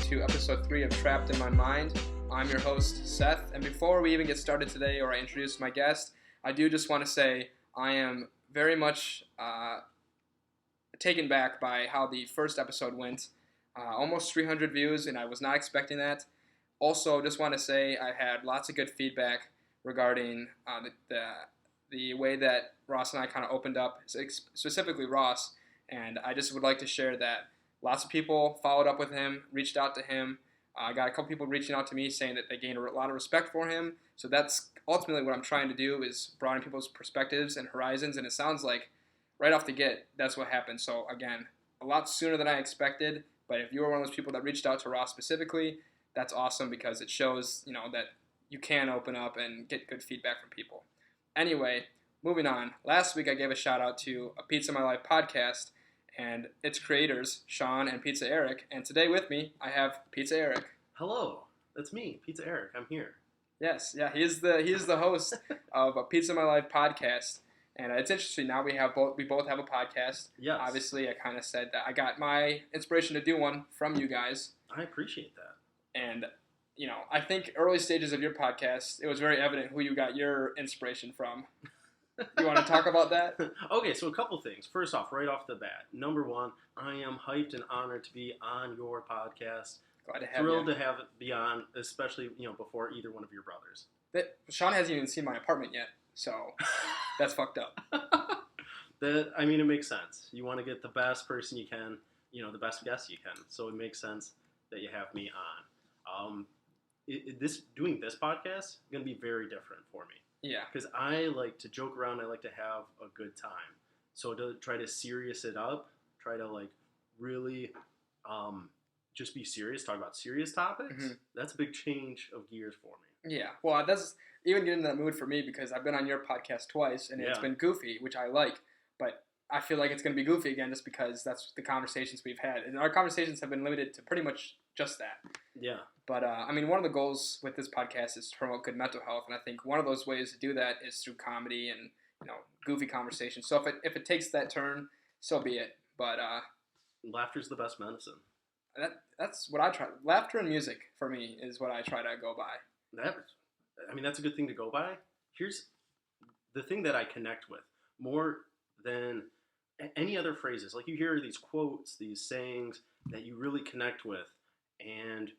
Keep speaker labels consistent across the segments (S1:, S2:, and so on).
S1: to episode 3 of Trapped in My Mind. I'm your host, Seth, and before we even get started today or I introduce my guest, I do just want to say I am very much taken back by how the first episode went. Almost 300 views, and I was not expecting that. Also, just want to say I had lots of good feedback regarding the way that Ross and I kind of opened up, specifically Ross, and I just would like to share that lots of people followed up with him, reached out to him. I got a couple people reaching out to me saying that they gained a lot of respect for him. So that's ultimately what I'm trying to do, is broaden people's perspectives and horizons, and it sounds like right off the get, that's what happened. So again, a lot sooner than I expected, but if you were one of those people that reached out to Ross specifically, that's awesome because it shows, that you can open up and get good feedback from people. Anyway, moving on. Last week I gave a shout out to a Pizza My Life podcast and its creators, Sean and Pizza Eric. And today with me, I have Pizza Eric.
S2: Hello, that's me, Pizza Eric. I'm here.
S1: Yes, yeah, he is the host of a Pizza My Life podcast. And it's interesting. Now we both have a podcast.
S2: Yes.
S1: Obviously, I kind of said that I got my inspiration to do one from you guys.
S2: I appreciate that.
S1: And I think early stages of your podcast, it was very evident who you got your inspiration from. You want to talk about that?
S2: Okay, so a couple things. First off, right off the bat, number one, I am hyped and honored to be on your podcast.
S1: Glad to have
S2: Thrilled
S1: you.
S2: to have it be on, especially before either one of your brothers.
S1: Sean hasn't even seen my apartment yet, so that's fucked up.
S2: It makes sense. You want to get the best person you can, the best guest you can. So it makes sense that you have me on. Doing this podcast is going to be very different for me.
S1: Yeah.
S2: Because I like to joke around. I like to have a good time. So to try to serious it up, try to really just be serious, talk about serious topics, that's a big change of gears for me.
S1: Yeah. Well, that's even getting in that mood for me because I've been on your podcast twice and it's been goofy, which I like. But I feel like it's going to be goofy again just because that's the conversations we've had. And our conversations have been limited to pretty much just that.
S2: Yeah.
S1: But, one of the goals with this podcast is to promote good mental health. And I think one of those ways to do that is through comedy and, goofy conversations. So if it takes that turn, so be it. But
S2: laughter's the best medicine.
S1: That's what I try. Laughter and music, for me, is what I try to go by.
S2: That's a good thing to go by. Here's the thing that I connect with more than any other phrases. Like you hear these quotes, these sayings that you really connect with, and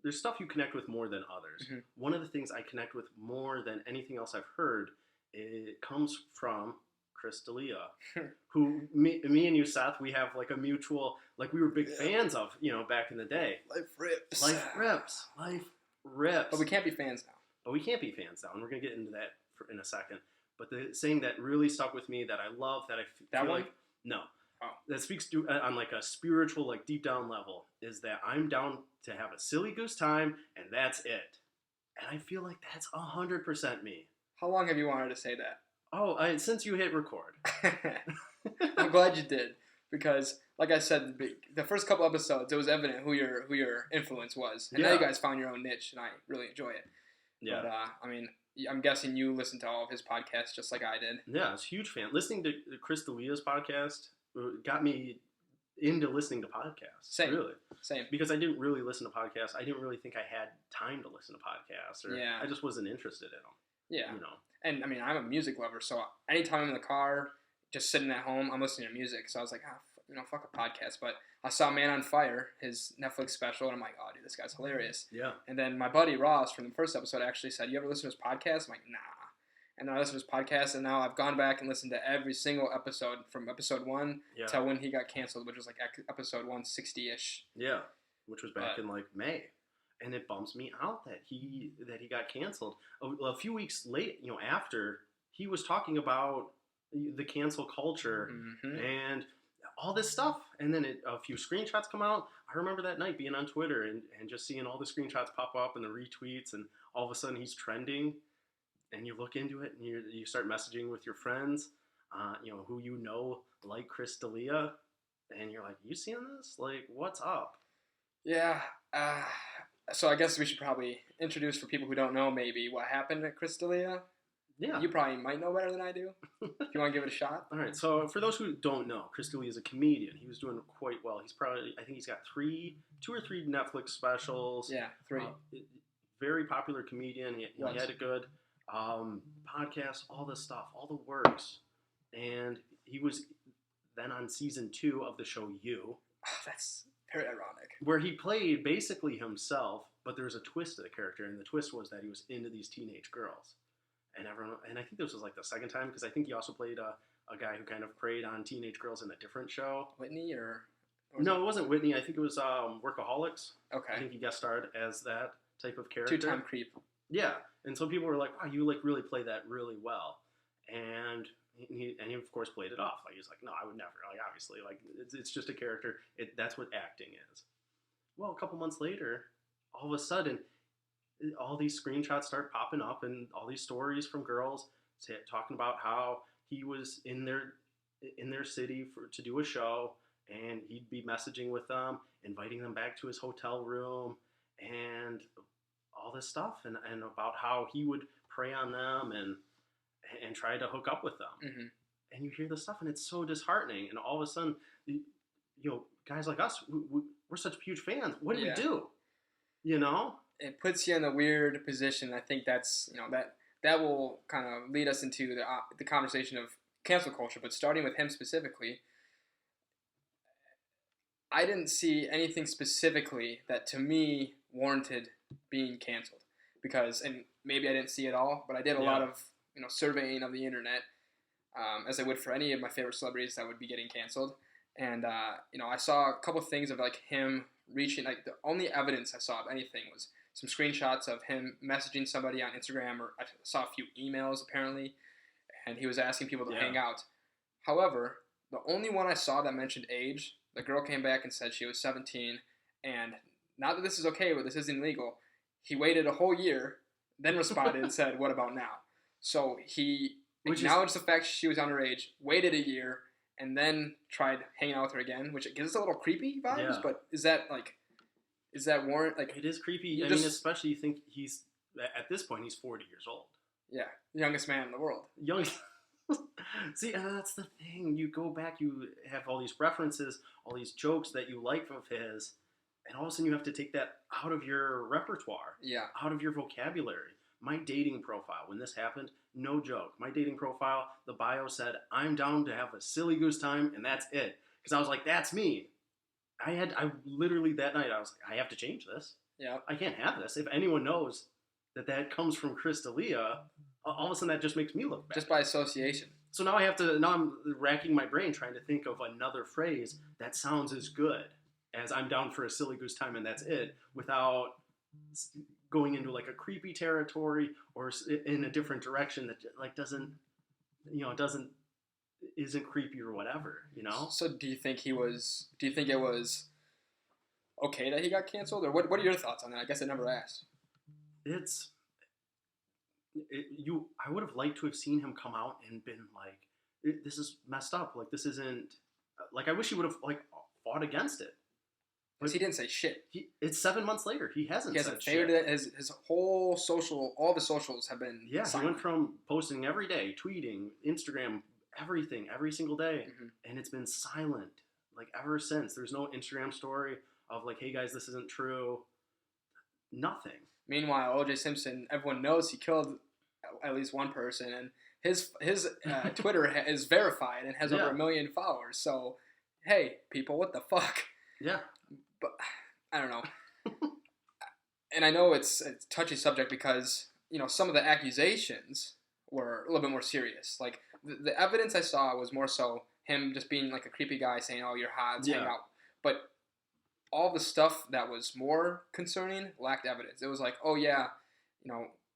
S2: there's stuff you connect with more than others. Mm-hmm. One of the things I connect with more than anything else I've heard, it comes from Chris D'Elia, who me and you, Seth, we have a mutual, we were big fans of, back in the day.
S1: Life rips.
S2: Life rips.
S1: But we can't be fans now.
S2: And we're going to get into that in a second. But the saying that really stuck with me, that I love, that I feel
S1: one?
S2: No.
S1: Oh.
S2: That speaks to, on a spiritual, deep down level, is that I'm down to have a silly goose time, and that's it. And I feel like that's 100% me.
S1: How long have you wanted to say that?
S2: Oh, since you hit record.
S1: I'm glad you did, because like I said, the first couple episodes, it was evident who your influence was, and now you guys found your own niche, and I really enjoy it. Yeah. But I'm guessing you listened to all of his podcasts just like I did.
S2: Yeah, I was a huge fan. Listening to Chris D'Elia's podcast got me into listening to podcasts.
S1: Same.
S2: Really.
S1: Same.
S2: Because I didn't really listen to podcasts. I didn't really think I had time to listen to podcasts. I just wasn't interested in them.
S1: Yeah. And I'm a music lover, so anytime I'm in the car, just sitting at home, I'm listening to music. So I was like, fuck a podcast. But I saw Man on Fire, his Netflix special, and I'm like, oh, dude, this guy's hilarious.
S2: Yeah.
S1: And then my buddy Ross from the first episode actually said, you ever listen to his podcast? I'm like, nah. And then I listened to his podcast, and now I've gone back and listened to every single episode from episode 1 till when he got canceled, which was episode 160-ish.
S2: Yeah, which was back in May. And it bums me out that he got canceled. A few weeks late, after, he was talking about the cancel culture and all this stuff. And then a few screenshots come out. I remember that night being on Twitter and just seeing all the screenshots pop up and the retweets, and all of a sudden he's trending. And you look into it and you start messaging with your friends, who like Chris D'Elia, and you're like, you seeing this? What's up?
S1: Yeah. So I guess we should probably introduce, for people who don't know, maybe what happened at Chris D'Elia.
S2: Yeah.
S1: You probably might know better than I do. If you want to give it a shot.
S2: All right. So for those who don't know, Chris D'Elia is a comedian. He was doing quite well. I think he's got 2 or 3 Netflix specials.
S1: Yeah, 3.
S2: Very popular comedian. He had a good podcast, all this stuff, all the works. And he was then on season 2 of the show You.
S1: Oh, that's very ironic.
S2: Where he played basically himself, but there was a twist to the character, and the twist was that he was into these teenage girls. And I think this was like the second time, because I think he also played a guy who kind of preyed on teenage girls in a different show.
S1: Whitney or
S2: no, it wasn't Whitney. I think it was Workaholics.
S1: Okay.
S2: I think he guest starred as that type of character.
S1: 2-time creep.
S2: Yeah, and so people were like, "Wow, you like really play that really well," and he of course played it off. Like he's like, "No, I would never." Like obviously, like it's just a character. That's what acting is. Well, a couple months later, all of a sudden, all these screenshots start popping up, and all these stories from girls talking about how he was in their city to do a show, and he'd be messaging with them, inviting them back to his hotel room, and all this stuff, and about how he would prey on them and try to hook up with them.
S1: Mm-hmm.
S2: And you hear this stuff, and it's so disheartening. And all of a sudden, guys like us, we're such huge fans. What do we do?
S1: It puts you in a weird position. I think that's that will kind of lead us into the conversation of cancel culture. But starting with him specifically, I didn't see anything specifically that to me warranted being canceled, and maybe I didn't see it all, but I did a lot of surveying of the internet, as I would for any of my favorite celebrities that would be getting canceled. And I saw a couple of things of like him reaching, like the only evidence I saw of anything was some screenshots of him messaging somebody on Instagram, or I saw a few emails apparently, and he was asking people to hang out. However, the only one I saw that mentioned age, the girl came back and said she was 17, and not that this is okay, but this isn't legal. He waited a whole year, then responded and said, "What about now?" So he acknowledged the fact she was underage, waited a year, and then tried hanging out with her again, which gives us a little creepy vibes. Yeah. But is that warrant? Like,
S2: it is creepy. I mean, especially you think he's at this point he's 40 years old.
S1: Yeah, youngest man in the world.
S2: See, that's the thing. You go back, you have all these references, all these jokes that you like of his, and all of a sudden you have to take that out of your repertoire, out of your vocabulary. My dating profile, when this happened, no joke. My dating profile, the bio said, "I'm down to have a silly goose time," and that's it. Because I was like, that's me. I literally that night, I was like, I have to change this.
S1: Yeah.
S2: I can't have this. If anyone knows that comes from Chris D'Elia, all of a sudden that just makes me look bad.
S1: Just by association.
S2: So now I'm racking my brain trying to think of another phrase that sounds as good as "I'm down for a silly goose time" and that's it, without going into like a creepy territory or in a different direction that like isn't creepy or whatever,
S1: So do you think it was okay that he got canceled, or what are your thoughts on that? I guess I never asked.
S2: I would have liked to have seen him come out and been like, this is messed up. Like, this isn't, like, I wish he would have, like, fought against it.
S1: Because he didn't say shit.
S2: It's 7 months later. He hasn't said shit.
S1: His whole all the socials have been silent.
S2: He went from posting every day, tweeting, Instagram, everything, every single day, and it's been silent, like, ever since. There's no Instagram story of, like, hey, guys, this isn't true. Nothing.
S1: Meanwhile, O.J. Simpson, everyone knows he killed at least one person, and his Twitter is verified and has over 1 million followers. So, hey, people, what the fuck?
S2: Yeah.
S1: But I don't know. And I know it's a touchy subject because, some of the accusations were a little bit more serious. Like, the evidence I saw was more so him just being like a creepy guy saying, "Oh, you're hot, hang out." But all the stuff that was more concerning lacked evidence. It was like, "Oh yeah,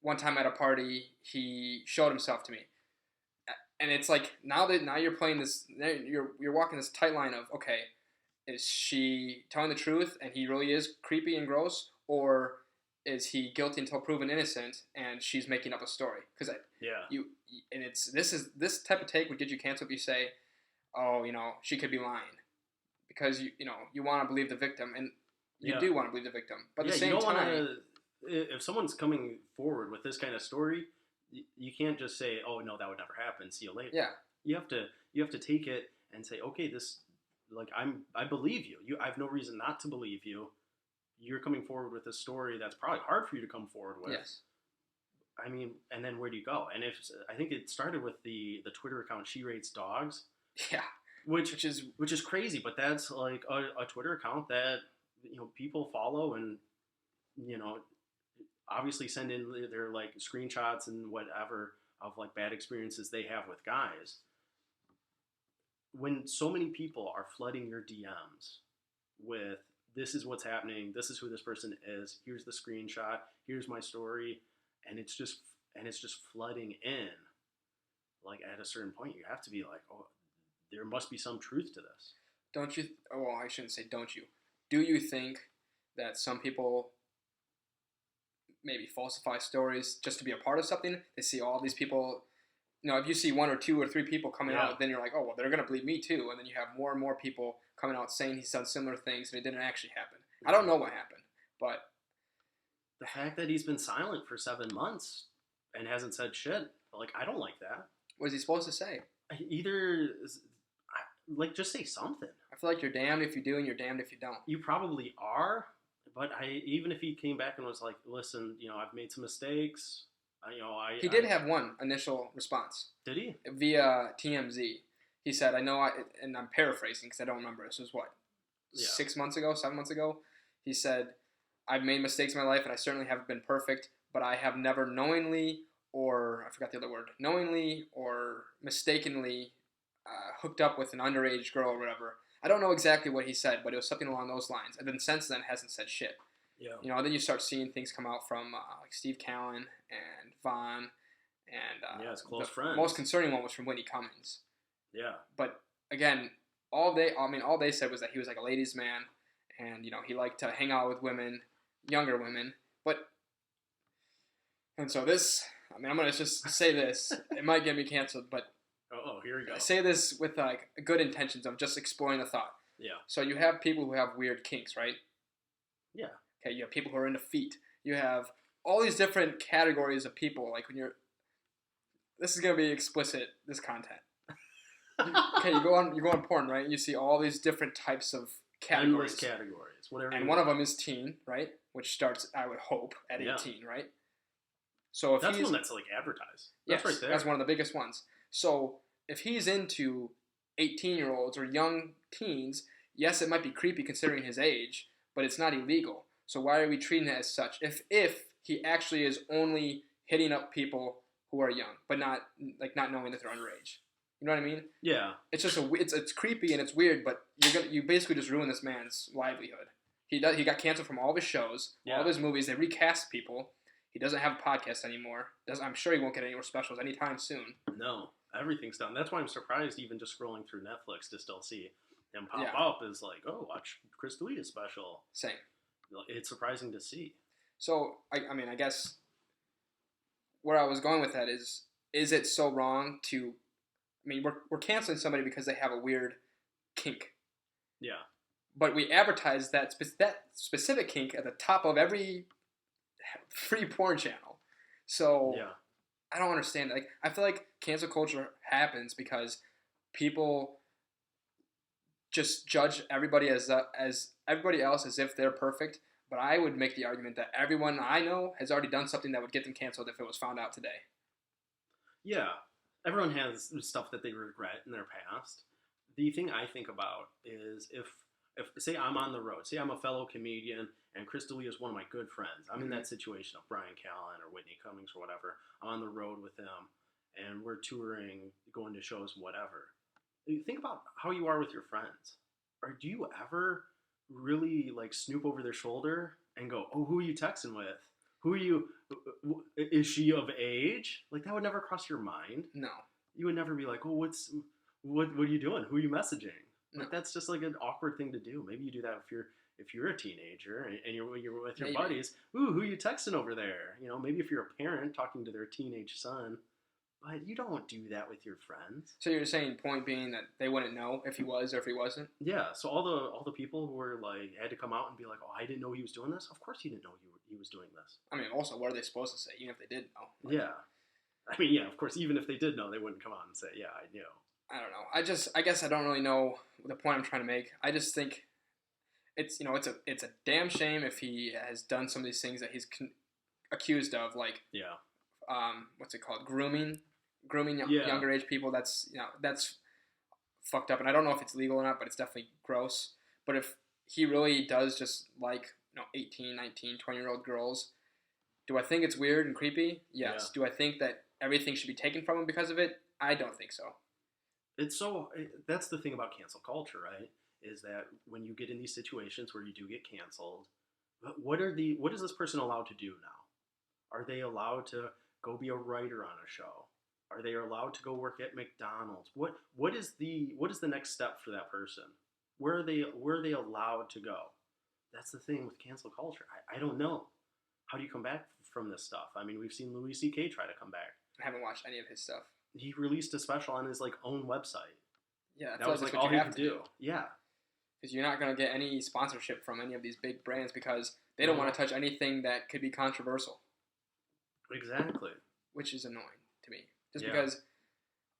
S1: one time at a party, he showed himself to me." And it's like, now you're playing this, you're walking this tight line of, okay, is she telling the truth and he really is creepy and gross, or is he guilty until proven innocent and she's making up a story? Because this type of take would get you canceled if you say, "Oh, she could be lying," because you want to believe the victim, and you do want to believe the victim, but at the same time,
S2: if someone's coming forward with this kind of story, you can't just say, oh no, that would never happen. See you later.
S1: Yeah.
S2: You have to take it and say, okay, this, like, I believe you. I have no reason not to believe you. You're coming forward with a story that's probably hard for you to come forward with.
S1: Yes.
S2: I mean, and then where do you go? And I think it started with the Twitter account She Rates Dogs.
S1: Yeah.
S2: Which is crazy, but that's like a Twitter account that, you know, people follow and, you know, obviously send in their like screenshots and whatever of like bad experiences they have with guys. When so many people are flooding your DMs with, this is what's happening, this is who this person is, here's the screenshot, here's my story, and it's just flooding in. Like, at a certain point, you have to be like, oh, there must be some truth to this.
S1: Don't you? Well, I shouldn't say don't you. Do you think that some people maybe falsify stories just to be a part of something? They see all these people. You know, if you see 1 or 2 or 3 people coming out, then you're like, oh, well, they're going to believe me too. And then you have more and more people coming out saying he's done similar things and it didn't actually happen. I don't know what happened, but
S2: the fact that he's been silent for 7 months and hasn't said shit, like, I don't like that.
S1: What is he supposed to say?
S2: Either, like, just say something.
S1: I feel like you're damned if you do and you're damned if you don't.
S2: You probably are, but even if he came back and was like, listen, you know, I've made some mistakes. He did
S1: have one initial response.
S2: Did he?
S1: Via TMZ. He said, and I'm paraphrasing because I don't remember. This was what? 6 months ago, 7 months ago? He said, I've made mistakes in my life and I certainly haven't been perfect, but I have never knowingly or mistakenly hooked up with an underage girl or whatever. I don't know exactly what he said, but it was something along those lines. And then since then, hasn't said shit.
S2: Yeah.
S1: You know, then you start seeing things come out from like Steve Callan and Vaughn and
S2: his close friends.
S1: Most concerning one was from Whitney Cummings.
S2: Yeah.
S1: But again, all they said was that he was like a ladies' man, and you know he liked to hang out with women, younger women. And so this, I mean, I'm gonna just say this. It might get me canceled, but
S2: here we go.
S1: I say this with like good intentions of just exploring the thought.
S2: Yeah.
S1: So you have people who have weird kinks, right?
S2: Yeah.
S1: Okay, you have people who are into feet. You have all these different categories of people. Like this is gonna be explicit. This content. Okay, you go on porn, right? You see all these different types of categories.
S2: Endless categories, whatever.
S1: And one of them is teen, right? Which starts, I would hope, at 18, right? So if
S2: that's one that's like advertised.
S1: That's
S2: right there.
S1: That's one of the biggest ones. So if he's into 18-year-olds or young teens, yes, it might be creepy considering his age, but it's not illegal. So why are we treating it as such? If he actually is only hitting up people who are young, but not knowing that they're underage. You know what I mean?
S2: Yeah.
S1: It's just it's creepy and it's weird, but you basically just ruin this man's livelihood. He got canceled from all of his shows, all of his movies. They recast people. He doesn't have a podcast anymore. I'm sure he won't get any more specials anytime soon.
S2: No, everything's done. That's why I'm surprised, even just scrolling through Netflix, to still see him pop up is like, oh, watch Chris D'Elia's special.
S1: Same.
S2: It's surprising to see.
S1: So I mean, I guess where I was going with that is it so wrong to? I mean, we're canceling somebody because they have a weird kink.
S2: Yeah.
S1: But we advertise that specific kink at the top of every free porn channel. So I don't understand. Like, I feel like cancel culture happens because people just judge everybody as everybody else as if they're perfect. But I would make the argument that everyone I know has already done something that would get them canceled if it was found out today.
S2: Yeah. Everyone has stuff that they regret in their past. The thing I think about is if say I'm on the road, say I'm a fellow comedian and Chris D'Elia is one of my good friends. I'm in that situation of Brian Callen or Whitney Cummings or whatever. I'm on the road with them and we're touring, going to shows, whatever. Think about how you are with your friends. Or do you ever really like snoop over their shoulder and go, oh, who are you texting with? Who are you? Is she of age? Like, that would never cross your mind.
S1: No.
S2: You would never be like, oh, what are you doing? Who are you messaging?
S1: No.
S2: Like, that's just like an awkward thing to do. Maybe you do that if you're a teenager and you're with your buddies. Ooh, who are you texting over there? You know, maybe if you're a parent talking to their teenage son. But you don't do that with your friends.
S1: So you're saying, point being, that they wouldn't know if he was or if he wasn't?
S2: Yeah. So all the people who were like had to come out and be like, oh, I didn't know he was doing this. Of course, he didn't know he was doing this.
S1: I mean, also, what are they supposed to say, even if they did know?
S2: Yeah. I mean, yeah, of course, even if they did know, they wouldn't come out and say, yeah, I knew.
S1: I don't know. I guess I don't really know the point I'm trying to make. I just think it's a damn shame if he has done some of these things that he's accused of, like
S2: Yeah.
S1: what's it called, grooming
S2: Yeah.
S1: younger age people. That's fucked up, and I don't know if it's legal or not, but it's definitely gross. But if he really does just like 18, 19, 20-year-old girls, do I think it's weird and creepy? Yes.
S2: Yeah.
S1: Do I think that everything should be taken from him because of it? I don't think so.
S2: That's the thing about cancel culture, right? Is that when you get in these situations where you do get canceled, what is this person allowed to do now? Are they allowed to go be a writer on a show? Are they allowed to go work at McDonald's? What is the next step for that person? Where are they allowed to go? That's the thing with cancel culture. I don't know. How do you come back from this stuff? I mean, we've seen Louis C.K. try to come back.
S1: I haven't watched any of his stuff.
S2: He released a special on his own website.
S1: Yeah,
S2: that was like all he could do. Yeah,
S1: because you're not going to get any sponsorship from any of these big brands because they don't want to touch anything that could be controversial.
S2: Exactly.
S1: Which is annoying to me, just because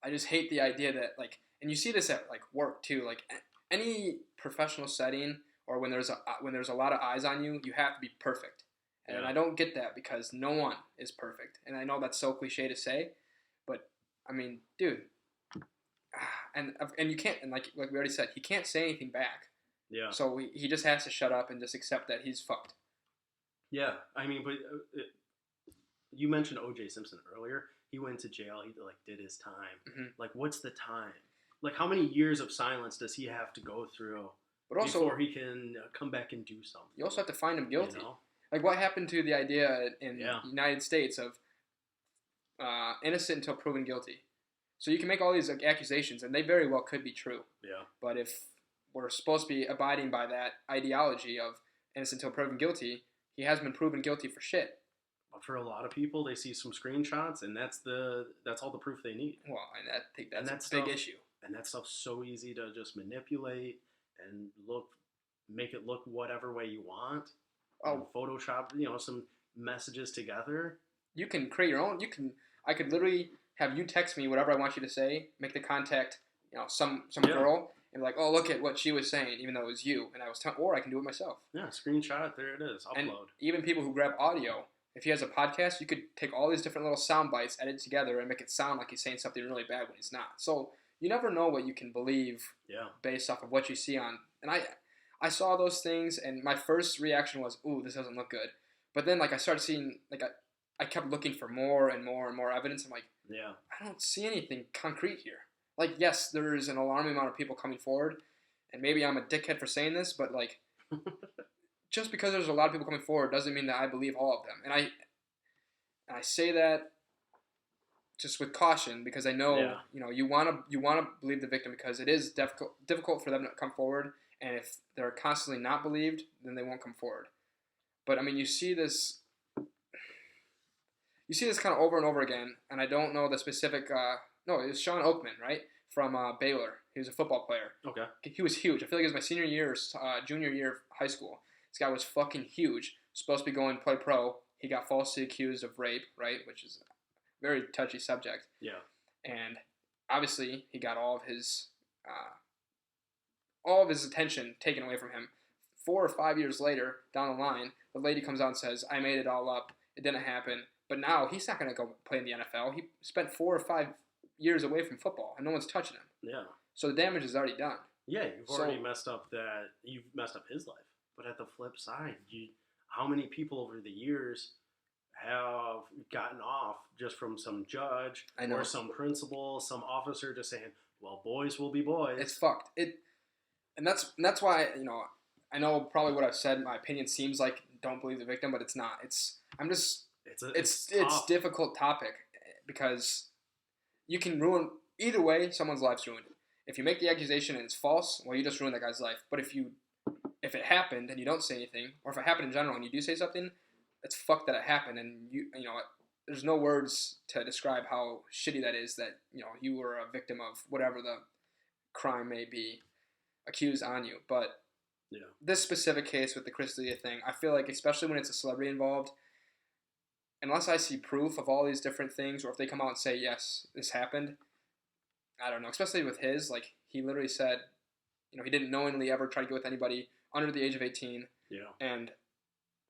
S1: I just hate the idea that and you see this at work too, any professional setting or when there's a lot of eyes on you, you have to be perfect. And I don't get that because no one is perfect. And I know that's so cliche to say, but I mean, dude, and you can't, and like we already said, he can't say anything back.
S2: Yeah.
S1: So he just has to shut up and just accept that he's fucked.
S2: Yeah, I mean, but you mentioned O.J. Simpson earlier. He went to jail. He did his time.
S1: Mm-hmm.
S2: What's the time? How many years of silence does he have to go through before he can come back and do something?
S1: You also have to find him guilty. What happened to the idea in the United States of innocent until proven guilty? So you can make all these accusations, and they very well could be true.
S2: Yeah.
S1: But if we're supposed to be abiding by that ideology of innocent until proven guilty, he has been proven guilty for shit.
S2: But for a lot of people, they see some screenshots, and that's all the proof they need.
S1: Well, and I think that's a big issue.
S2: And that stuff's so easy to just manipulate and make it look whatever way you want. Oh, Photoshop, some messages together.
S1: You can create your own. I could literally have you text me whatever I want you to say, make the contact, some girl, and be like, oh, look at what she was saying, even though it was you, and I was or I can do it myself.
S2: Yeah, screenshot it. There it is. Upload.
S1: And even people who grab audio, if he has a podcast, you could take all these different little sound bites, edit together, and make it sound like he's saying something really bad when he's not. So you never know what you can believe based off of what you see on. And I saw those things, and my first reaction was, ooh, this doesn't look good. But then, I started seeing, I kept looking for more and more and more evidence. I'm like, I don't see anything concrete here. Yes, there's an alarming amount of people coming forward, and maybe I'm a dickhead for saying this, but, just because there's a lot of people coming forward doesn't mean that I believe all of them. And I say that just with caution because I know, you want to believe the victim because it is difficult for them to come forward. And if they're constantly not believed, then they won't come forward. But I mean, you see this kind of over and over again. And I don't know the specific. No, it was Sean Oakman, right, from Baylor. He was a football player.
S2: Okay.
S1: He was huge. I feel like it was my senior year or junior year of high school. This guy was fucking huge. Supposed to be going to play pro. He got falsely accused of rape, right, which is a very touchy subject.
S2: Yeah.
S1: And obviously, he got all of his attention taken away from him. 4 or 5 years later, down the line, the lady comes out and says, I made it all up. It didn't happen. But now he's not going to go play in the NFL. He spent 4 or 5 years away from football, and no one's touching him.
S2: Yeah.
S1: So the damage is already done.
S2: Yeah, you've already messed up his life. But at the flip side, how many people over the years have gotten off just from some judge or some principal, some officer just saying, well, boys will be boys.
S1: It's fucked. And that's why, I know probably what I've said, my opinion seems like don't believe the victim, but it's not. It's a difficult topic because you can ruin, either way, someone's life's ruined. If you make the accusation and it's false, well, you just ruined that guy's life. But if it happened and you don't say anything, or if it happened in general and you do say something, it's fucked that it happened, and there's no words to describe how shitty that is that you were a victim of whatever the crime may be accused on you. But this specific case with the Chris D'Elia thing, I feel like especially when it's a celebrity involved, unless I see proof of all these different things, or if they come out and say, yes, this happened, I don't know. Especially with his, like, he literally said, he didn't knowingly ever try to get with anybody under the age of 18.
S2: Yeah.
S1: And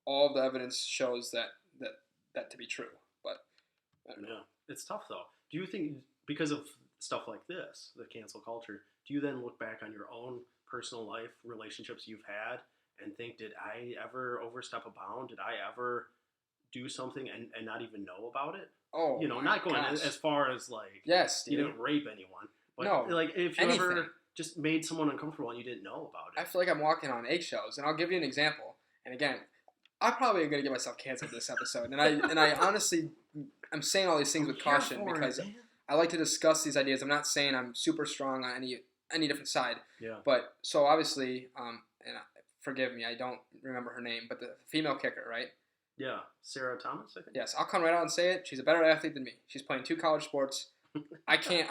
S1: all of the evidence shows that to be true. But, I don't know.
S2: Yeah. It's tough, though. Do you think, because of stuff like this, the cancel culture, do you then look back on your own personal life, relationships you've had, and think, did I ever overstep a bound? Did I ever do something and not even know about it?
S1: Oh,
S2: not going as far as, like,
S1: yes,
S2: you didn't rape anyone. But,
S1: no,
S2: like, if you
S1: anything.
S2: ever just made someone uncomfortable and you didn't know about it.
S1: I feel like I'm walking on eggshells, and I'll give you an example. And again, I'm probably going to get myself canceled this episode. And I honestly, I'm saying all these things with caution because I like to discuss these ideas. I'm not saying I'm super strong on any different side.
S2: Yeah.
S1: But so obviously, and forgive me, I don't remember her name, but the female kicker, right?
S2: Yeah, Sarah Thomas, I think.
S1: Yes, I'll come right out and say it. She's a better athlete than me. She's playing 2 college sports. I didn't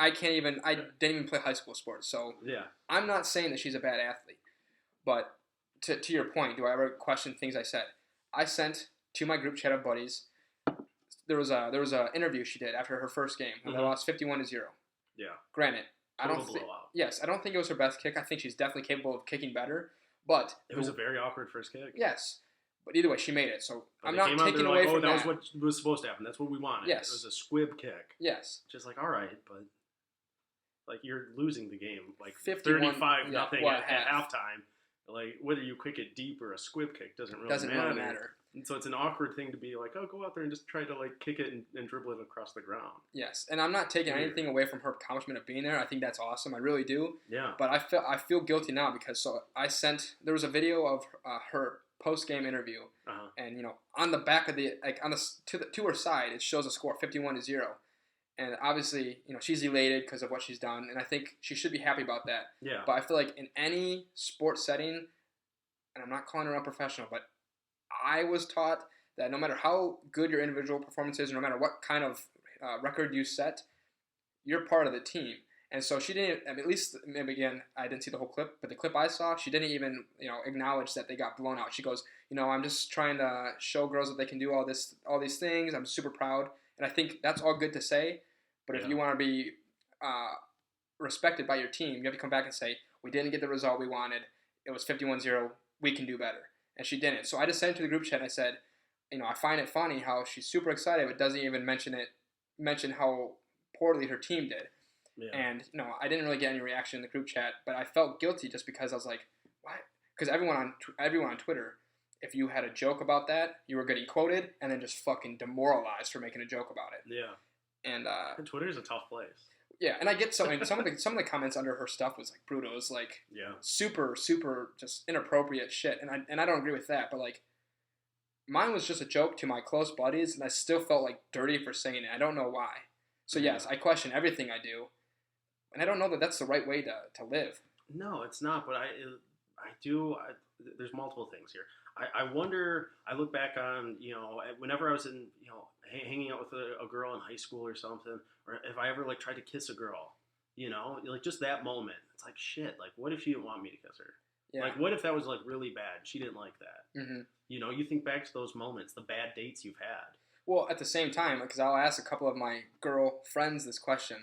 S1: even play high school sports, so
S2: yeah. I'm
S1: not saying that she's a bad athlete. But to your point, do I ever question things I said? I sent to my group chat of buddies. There was a interview she did after her first game when they lost 51-0. Yeah. Granted, I don't think it was her best kick. I think she's definitely capable of kicking better. But
S2: it was a very awkward first kick.
S1: Yes. But either way, she made it. So
S2: but
S1: I'm not taking away from that.
S2: That was what was supposed to happen. That's what we wanted.
S1: Yes.
S2: It was a squib kick.
S1: Yes.
S2: Just like, all right, but like you're losing the game, like 35-0 at halftime. Like whether you kick it deep or a squib kick doesn't really matter. And so it's an awkward thing to be like, oh, go out there and just try to like kick it and dribble it across the ground.
S1: Yes, and I'm not taking anything away from her accomplishment of being there. I think that's awesome. I really do.
S2: Yeah.
S1: But I feel guilty now because there was a video of her post-game interview, and on the back of to her side it shows a score 51-0, and obviously she's elated because of what she's done, and I think she should be happy about that.
S2: Yeah.
S1: But I feel like in any sports setting, and I'm not calling her unprofessional, but I was taught that no matter how good your individual performance is, no matter what kind of record you set, you're part of the team. And so she didn't, at least, maybe again, I didn't see the whole clip, but the clip I saw, she didn't even, acknowledge that they got blown out. She goes, I'm just trying to show girls that they can do all these things. I'm super proud. And I think that's all good to say. But if you want to be respected by your team, you have to come back and say, we didn't get the result we wanted. It was 51-0. We can do better. And she didn't. So I just sent it to the group chat and I said, I find it funny how she's super excited but doesn't even mention how poorly her team did. Yeah. And I didn't really get any reaction in the group chat, but I felt guilty just because I was like, "What?" Because everyone on Twitter, if you had a joke about that, you were getting quoted and then just fucking demoralized for making a joke about it.
S2: Yeah.
S1: And
S2: Twitter's a tough place.
S1: Yeah, and I get some of the comments under her stuff was like brutal. It was like super super just inappropriate shit, and I don't agree with that. But like, mine was just a joke to my close buddies, and I still felt like dirty for saying it. I don't know why. So yes, I question everything I do. And I don't know that that's the right way to live.
S2: No, it's not. But I do. There's multiple things here. I wonder. I look back on whenever I was in hanging out with a girl in high school or something, or if I ever like tried to kiss a girl, like just that moment. It's like shit. Like what if she didn't want me to kiss her? Yeah. Like what if that was like really bad? She didn't like that. Mm-hmm. You think back to those moments, the bad dates you've had.
S1: Well, at the same time, because I'll ask a couple of my girl friends this question.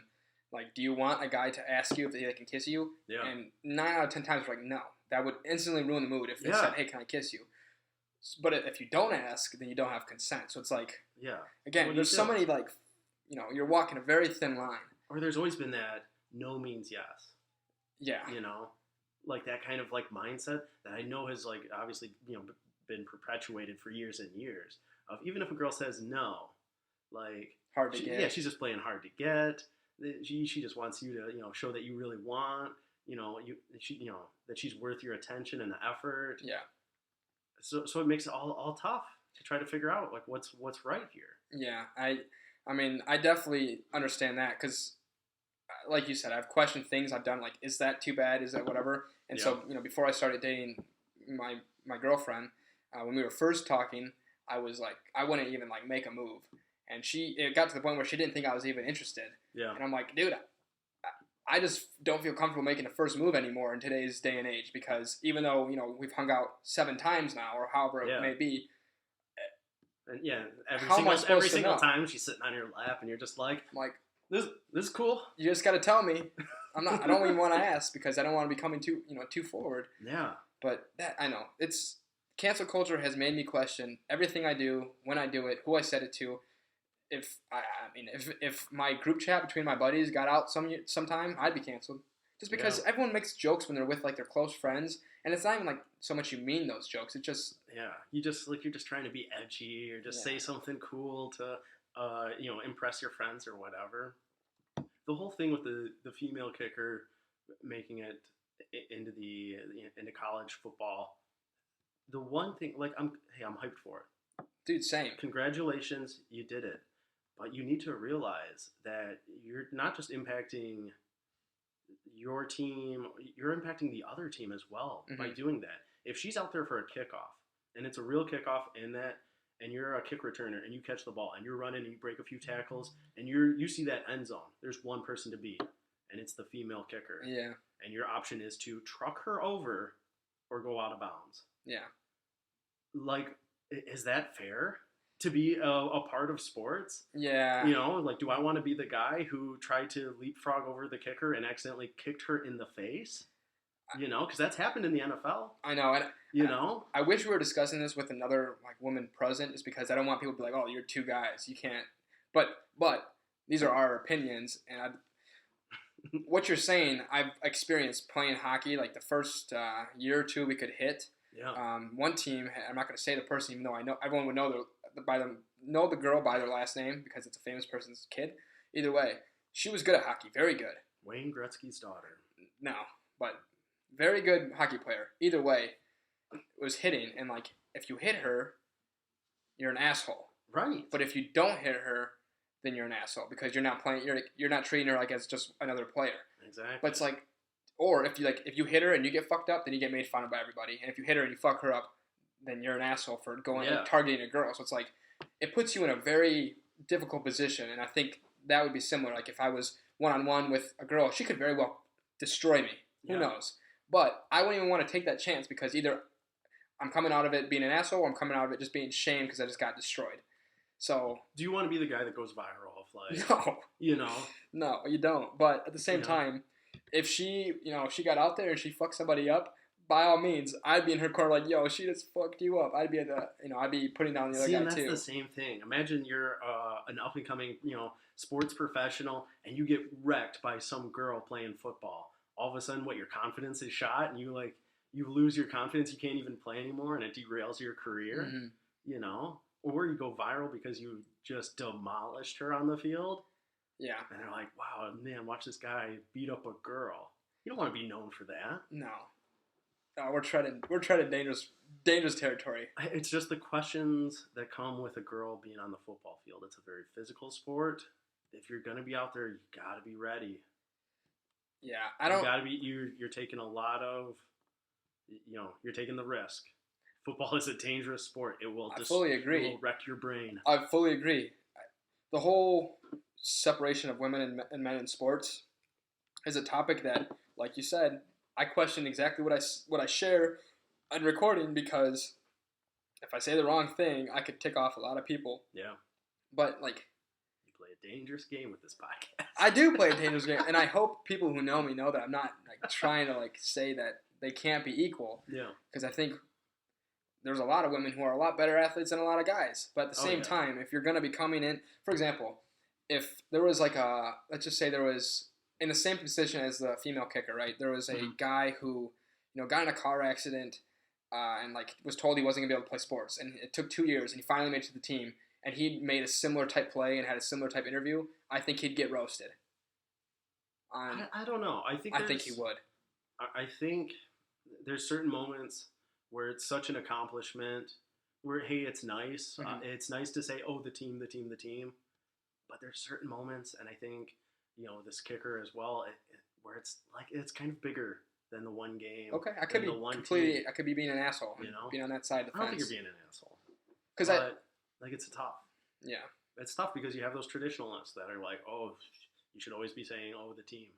S1: Like, do you want a guy to ask you if they can kiss you? Yeah. And 9 out of 10 times, we're like, no. That would instantly ruin the mood if they said, hey, can I kiss you? But if you don't ask, then you don't have consent. So it's like, again, there's so many, like, you're walking a very thin line.
S2: Or there's always been that no means yes.
S1: Yeah.
S2: Like that kind of, like, mindset that I know has, like, obviously, been perpetuated for years and years. Of even if a girl says no, like,
S1: hard to get.
S2: Yeah, she's just playing hard to get. She just wants you to show that you really want that she's worth your attention and the effort.
S1: Yeah.
S2: So it makes it all tough to try to figure out like what's right here.
S1: Yeah, I mean I definitely understand that because like you said, I've questioned things I've done like is that too bad? Is that whatever? And so before I started dating my girlfriend, when we were first talking, I was like I wouldn't even like make a move. And it got to the point where she didn't think I was even interested. Yeah. And I'm like, dude, I just don't feel comfortable making the first move anymore in today's day and age because even though, we've hung out 7 times now or however it may be,
S2: And yeah,
S1: How am I supposed
S2: every
S1: to
S2: single
S1: know?
S2: time she's sitting on your lap, and you're just like,
S1: I'm like,
S2: this is cool.
S1: you just got to tell me. I don't even want to ask because I don't want to be coming too forward.
S2: Yeah.
S1: But that I know it's cancel culture has made me question everything I do, when I do it, who I said it to. If my group chat between my buddies got out sometime, I'd be canceled. Just because everyone makes jokes when they're with like their close friends, and it's not even like so much you mean those jokes. It just
S2: you're just trying to be edgy or just say something cool to impress your friends or whatever. The whole thing with the female kicker making it into college football. The one thing, like, I'm hyped for it,
S1: dude. Same.
S2: Congratulations, you did it. But you need to realize that you're not just impacting your team, you're impacting the other team as well by doing that. If she's out there for a kickoff and it's a real kickoff and you're a kick returner and you catch the ball and you're running and you break a few tackles and you see that end zone, there's one person to beat and it's the female kicker.
S1: Yeah.
S2: And your option is to truck her over or go out of bounds.
S1: Yeah.
S2: Like, is that fair? To be a part of sports?
S1: Yeah.
S2: Like, do I want to be the guy who tried to leapfrog over the kicker and accidentally kicked her in the face? Because that's happened in the NFL.
S1: I know.
S2: And,
S1: I wish we were discussing this with another like woman present, just because I don't want people to be like, "Oh, you're two guys, you can't." But these are our opinions, and what you're saying, I've experienced playing hockey. Like the first year or two, we could hit.
S2: Yeah.
S1: One team, I'm not going to say the person, even though I know everyone would know the girl by their last name because it's a famous person's kid. Either way, she was good at hockey, very good.
S2: Wayne Gretzky's daughter.
S1: No, but very good hockey player. Either way, it was hitting, and like if you hit her, you're an asshole.
S2: Right.
S1: But if you don't hit her, then you're an asshole because you're not playing. You're not treating her like as just another player.
S2: Exactly.
S1: But it's like, or if you hit her and you get fucked up, then you get made fun of by everybody. And if you hit her and you fuck her up, then you're an asshole for going and targeting a girl. So it's like it puts you in a very difficult position, and I think that would be similar. Like if I was one-on-one with a girl, she could very well destroy me. Who knows? But I wouldn't even want to take that chance because either I'm coming out of it being an asshole or I'm coming out of it just being shamed because I just got destroyed. So
S2: do you want to be the guy that goes viral of like
S1: no, no, you don't. But at the same time, if she got out there and she fucked somebody up, by all means, I'd be in her corner like, yo, she just fucked you up. I'd be putting down the other guy too.
S2: See, that's the same thing. Imagine you're an up and coming sports professional and you get wrecked by some girl playing football. All of a sudden, your confidence is shot and you lose your confidence. You can't even play anymore and it derails your career. Mm-hmm. Or you go viral because you just demolished her on the field.
S1: Yeah.
S2: And they're like, wow, man, watch this guy beat up a girl. You don't want to be known for that.
S1: No. We're treading dangerous territory.
S2: It's just the questions that come with a girl being on the football field. It's a very physical sport. If you're going to be out there, you got to be ready.
S1: Yeah,
S2: You got to be. You're taking a lot of. You're taking the risk. Football is a dangerous sport. It will.
S1: I fully agree.
S2: It will wreck your brain.
S1: I fully agree. The whole separation of women and men in sports is a topic that, like you said, I question exactly what I share on recording because if I say the wrong thing, I could tick off a lot of people.
S2: Yeah.
S1: But like,
S2: you play a dangerous game with this podcast.
S1: I do play a dangerous game, and I hope people who know me know that I'm not like trying to like say that they can't be equal.
S2: Yeah.
S1: Because I think there's a lot of women who are a lot better athletes than a lot of guys. But at the same time, if you're going to be coming in, for example, if there was like let's just say there was in the same position as the female kicker, right? There was a guy who, got in a car accident and like was told he wasn't going to be able to play sports. And it took 2 years and he finally made it to the team and he made a similar type play and had a similar type interview. I think he'd get roasted.
S2: I don't know. I think
S1: he would.
S2: I think there's certain moments where it's such an accomplishment where, hey, it's nice.
S1: Mm-hmm.
S2: It's nice to say, oh, the team. But there's certain moments, and I think, this kicker as well, where it's like it's kind of bigger than the one game.
S1: Okay, I could be being an asshole. Being on that side of the fence.
S2: I don't think you're being an asshole. It's tough.
S1: Yeah.
S2: It's tough because you have those traditionalists that are like, oh, you should always be saying, oh, the team.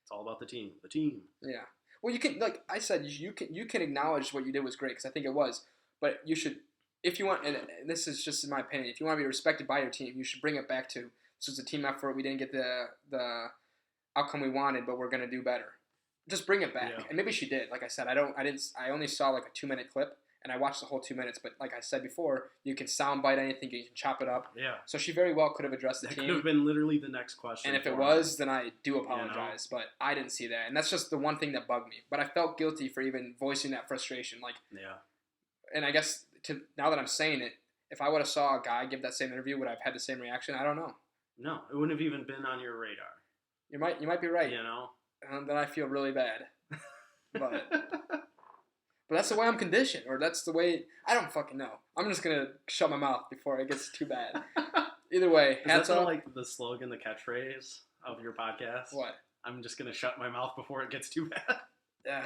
S2: It's all about the team. The team.
S1: Yeah. Well, you can, like I said, you can acknowledge what you did was great because I think it was. But you should, if you want, and this is just in my opinion, if you want to be respected by your team, you should bring it back to this was a team effort. We didn't get the outcome we wanted, but we're gonna do better. Just bring it back.
S2: Yeah.
S1: And maybe she did. Like I said, I only saw like a 2-minute clip, and I watched the whole 2 minutes. But like I said before, you can soundbite anything, you can chop it up.
S2: Yeah.
S1: So she very well could have addressed the
S2: That
S1: team.
S2: could have been literally the next question.
S1: And if it
S2: her.
S1: was, then I do apologize. But I didn't see that, and that's just the one thing that bugged me. But I felt guilty for even voicing that frustration. Like,
S2: yeah.
S1: And I guess now that I'm saying it, if I would have saw a guy give that same interview, would I have had the same reaction? I don't know.
S2: No, it wouldn't have even been on your radar.
S1: You might be right.
S2: You know.
S1: And then I feel really bad. But that's the way I'm conditioned, or that's the way I don't fucking know. I'm just gonna shut my mouth before it gets too bad. Either way, hats off.
S2: Like the slogan, the catchphrase of your podcast?
S1: What?
S2: I'm just gonna shut my mouth before it gets too bad.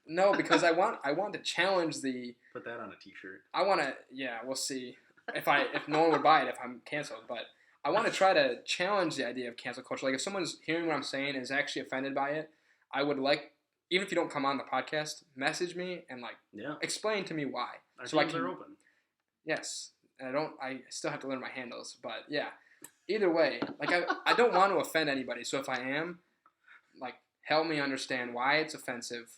S1: No, because I want to challenge the.
S2: Put that on a T-shirt.
S1: I want to. Yeah, we'll see if no one would buy it if I'm canceled, but I want to try to challenge the idea of cancel culture. Like if someone's hearing what I'm saying and is actually offended by it, I would like. Even if you don't come on the podcast, message me and explain to me why.
S2: Our
S1: so
S2: teams are open.
S1: Yes, I still have to learn my handles, but yeah. Either way, I don't want to offend anybody. So if I am, help me understand why it's offensive,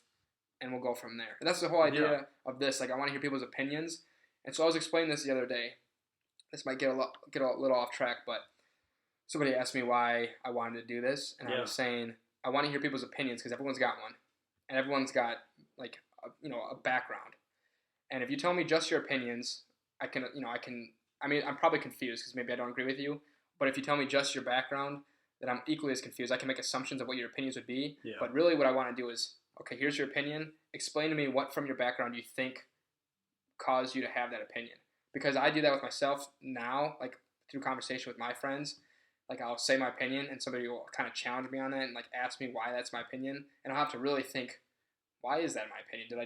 S1: and we'll go from there. And that's the whole idea of this. I want to hear people's opinions, and so I was explaining this the other day. This might get a little off track, but somebody asked me why I wanted to do this, and I was saying I want to hear people's opinions because everyone's got one. And everyone's got a background, and if you tell me just your opinions, I'm probably confused because maybe I don't agree with you. But if you tell me just your background, then I'm equally as confused. I can make assumptions of what your opinions would be, but really what I want to do is, okay, here's your opinion. Explain to me what from your background you think caused you to have that opinion. Because I do that with myself now, through conversation with my friends. I'll say my opinion, and somebody will kind of challenge me on that and ask me why that's my opinion, and I'll have to really think, why is that my opinion? Did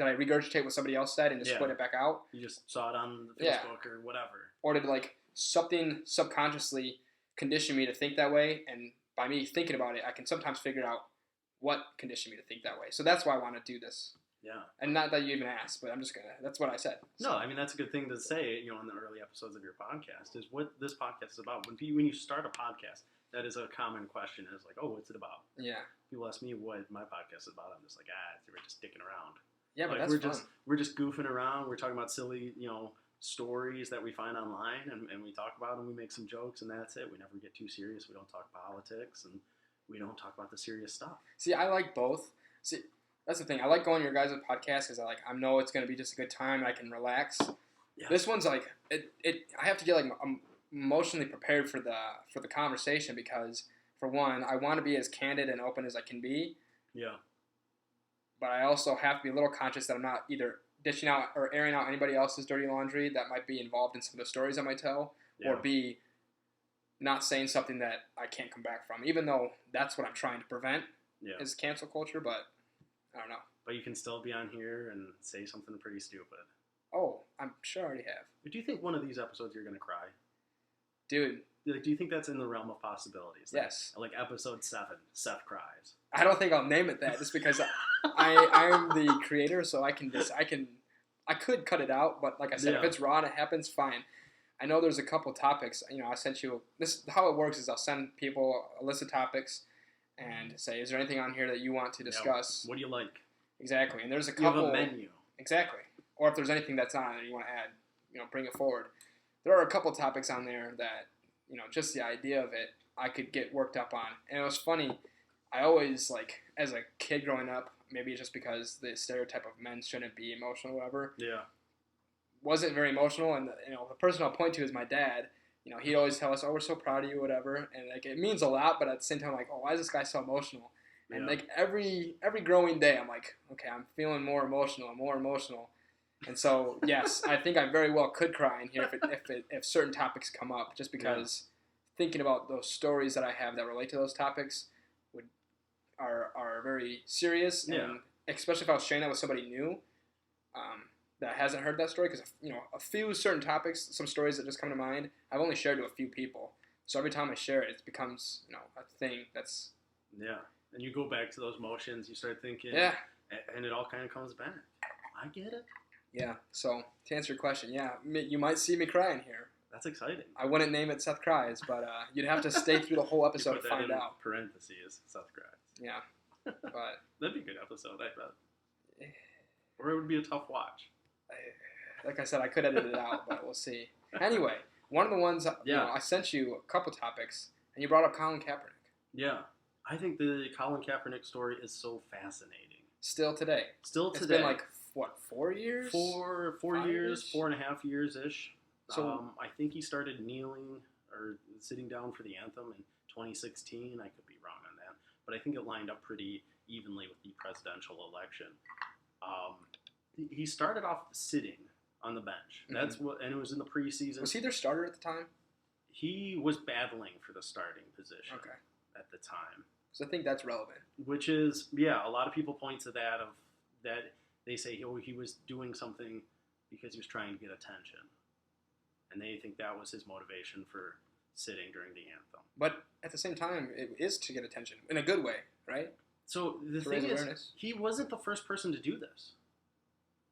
S1: I regurgitate what somebody else said and just put it back out?
S2: You just saw it on Facebook or whatever.
S1: Or did something subconsciously condition me to think that way, and by me thinking about it, I can sometimes figure out what conditioned me to think that way. So that's why I want to do this.
S2: Yeah.
S1: And not that you even asked, but that's what I said.
S2: So. No, that's a good thing to say, in the early episodes of your podcast, is what this podcast is about. When you start a podcast, that is a common question, is what's it about?
S1: Yeah.
S2: People ask me what my podcast is about, I'm just we're just dicking around.
S1: Yeah, but that's fun.
S2: We're just goofing around, we're talking about silly, stories that we find online, and we talk about them, we make some jokes, and that's it. We never get too serious, we don't talk politics, and we don't talk about the serious stuff.
S1: See, I like both. See, that's the thing. I like going to your guys' podcast because I know it's going to be just a good time and I can relax. Yeah. This one's I have to get emotionally prepared for the conversation because, for one, I want to be as candid and open as I can be.
S2: Yeah.
S1: But I also have to be a little conscious that I'm not either dishing out or airing out anybody else's dirty laundry that might be involved in some of the stories I might tell, or B, not saying something that I can't come back from, even though that's what I'm trying to prevent is cancel culture, but I don't know. But
S2: you can still be on here and say something pretty stupid.
S1: Oh, I'm sure I already have.
S2: But do you think one of these episodes you're going to cry?
S1: Dude.
S2: Do you think that's in the realm of possibilities?
S1: Yes.
S2: Episode 7, Seth cries.
S1: I don't think I'll name it that just because I am the creator, so I could cut it out, but like I said, if it's raw and it happens, fine. I know there's a couple topics, I sent you, how it works is I'll send people a list of topics and say, is there anything on here that you want to discuss?
S2: What do you like?
S1: Exactly, and there's a couple.
S2: You have a menu.
S1: Exactly. Or if there's anything that's not on there you want to add, bring it forward. There are a couple topics on there that, just the idea of it, I could get worked up on. And it was funny, I always, as a kid growing up, maybe it's just because the stereotype of men shouldn't be emotional or whatever.
S2: Yeah.
S1: Wasn't very emotional, and the person I'll point to is my dad. He'd always tell us, "Oh, we're so proud of you," whatever, and it means a lot. But at the same time, oh, why is this guy so emotional? And every growing day, I'm okay, I'm feeling more emotional and more emotional. And so, yes, I think I very well could cry in here if certain topics come up, just because thinking about those stories that I have that relate to those topics are very serious, and especially if I was sharing that with somebody new. That hasn't heard that story, because a few certain topics, some stories that just come to mind, I've only shared to a few people. So every time I share it, it becomes a thing that's
S2: and you go back to those motions, you start thinking, and it all kind of comes back. I get it.
S1: Yeah. So to answer your question, yeah, you might see me crying here.
S2: That's exciting.
S1: I wouldn't name it Seth Cries, but you'd have to stay through the whole episode
S2: you put
S1: to
S2: that
S1: find
S2: in
S1: out.
S2: Parentheses, Seth Cries.
S1: Yeah. But
S2: that'd be a good episode, I bet. Or it would be a tough watch.
S1: Like I said, I could edit it out, but we'll see. Anyway, one of the ones I sent you a couple topics, and you brought up Colin Kaepernick.
S2: Yeah, I think the Colin Kaepernick story is so fascinating.
S1: Still today.
S2: It's
S1: been like what, 4 years?
S2: 4 years, 4.5 years ish. So I think he started kneeling or sitting down for the anthem in 2016. I could be wrong on that, but I think it lined up pretty evenly with the presidential election. He started off sitting on the bench. That's what, and it was in the preseason.
S1: Was he their starter at the time?
S2: He was battling for the starting position at the time.
S1: So I think that's relevant.
S2: Which is, a lot of people point to that they say, he was doing something because he was trying to get attention. And they think that was his motivation for sitting during the anthem.
S1: But at the same time, it is to get attention in a good way, right?
S2: So the thing is, he wasn't the first person to do this.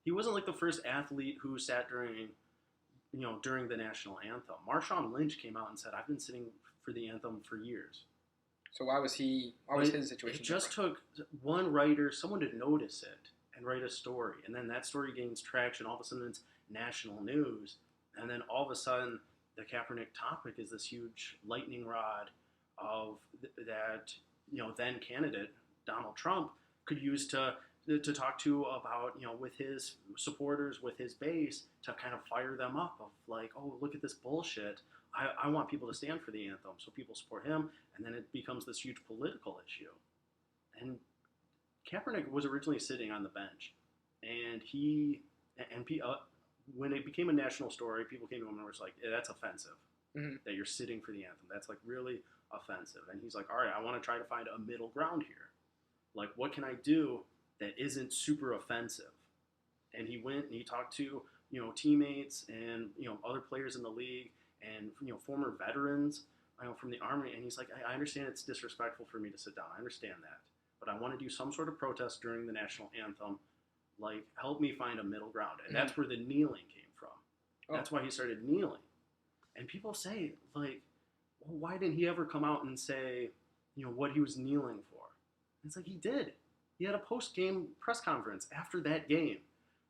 S2: He wasn't like the first athlete who sat during the national anthem. Marshawn Lynch came out and said, "I've been sitting for the anthem for years."
S1: So why was his situation?
S2: It just took one writer, someone to notice it and write a story, and then that story gains traction. All of a sudden, it's national news, and then all of a sudden, the Kaepernick topic is this huge lightning rod of that then candidate Donald Trump could use to talk to about, with his supporters, with his base, to kind of fire them up of like, oh, look at this bullshit. I want people to stand for the anthem, so people support him, and then it becomes this huge political issue. And Kaepernick was originally sitting on the bench, and when it became a national story, people came to him and were like, that's offensive, that you're sitting for the anthem. That's like really offensive. And he's like, all right, I want to try to find a middle ground here. Like, what can I do that isn't super offensive? And he went and he talked to, teammates and, other players in the league and, former veterans, from the Army. And he's like, I understand it's disrespectful for me to sit down. I understand that. But I want to do some sort of protest during the national anthem. Like, help me find a middle ground. And that's where the kneeling came from. Oh. That's why he started kneeling. And people say, like, well, why didn't he ever come out and say, what he was kneeling for? And it's like, he did. He had a post-game press conference after that game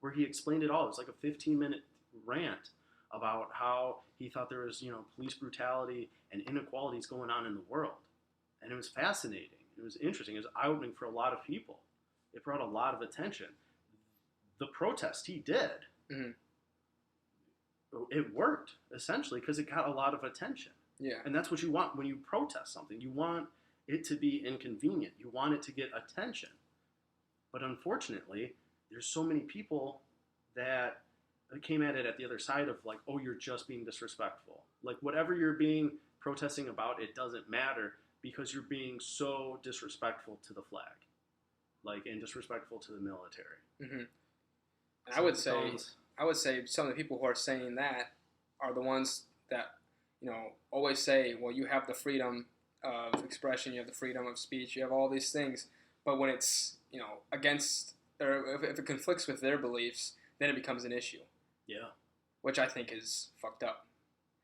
S2: where he explained it all. It was like a 15-minute rant about how he thought there was, police brutality and inequalities going on in the world. And it was fascinating. It was interesting. It was eye-opening for a lot of people. It brought a lot of attention. The protest he did, it worked, essentially, because it got a lot of attention.
S1: Yeah.
S2: And that's what you want when you protest something. You want it to be inconvenient. You want it to get attention. But unfortunately, there's so many people that came at it at the other side of like, oh, you're just being disrespectful. Like, whatever you're being protesting about, it doesn't matter because you're being so disrespectful to the flag, like, and disrespectful to the military.
S1: And so I would say some of the people who are saying that are the ones that, always say, well, you have the freedom of expression, you have the freedom of speech, you have all these things, but when it's, against, or if it conflicts with their beliefs, then it becomes an issue.
S2: Yeah.
S1: Which I think is fucked up.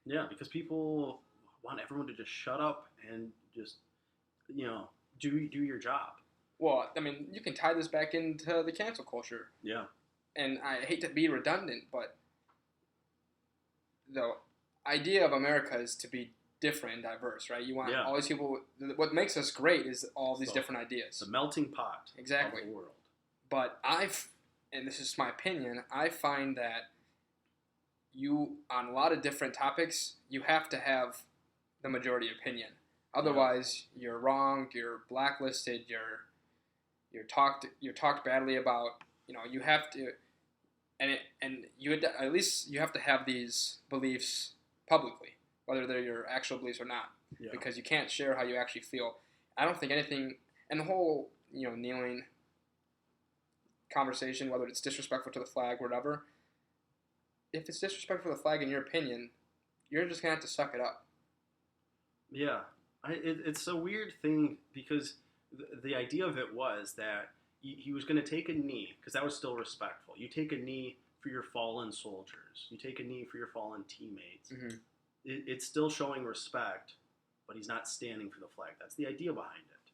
S2: Yeah, because people want everyone to just shut up and just, do your job.
S1: Well, I mean, you can tie this back into the cancel culture.
S2: Yeah.
S1: And I hate to be redundant, but the idea of America is to be different and diverse, right? You want all these people. What makes us great is all these different ideas.
S2: The melting pot of the world.
S1: But and this is my opinion, I find that on a lot of different topics, you have to have the majority opinion. Otherwise, you're wrong. You're blacklisted. You're talked badly about. You have to, at least you have to have these beliefs publicly, whether they're your actual beliefs or not, because you can't share how you actually feel. I don't think anything, and the whole kneeling conversation, whether it's disrespectful to the flag, whatever. If it's disrespectful to the flag, in your opinion, you're just gonna have to suck it up.
S2: Yeah, it's a weird thing because the idea of it was that he was going to take a knee, because that was still respectful. You take a knee for your fallen soldiers. You take a knee for your fallen teammates.
S1: Mm-hmm.
S2: It's still showing respect, but he's not standing for the flag. That's the idea behind it.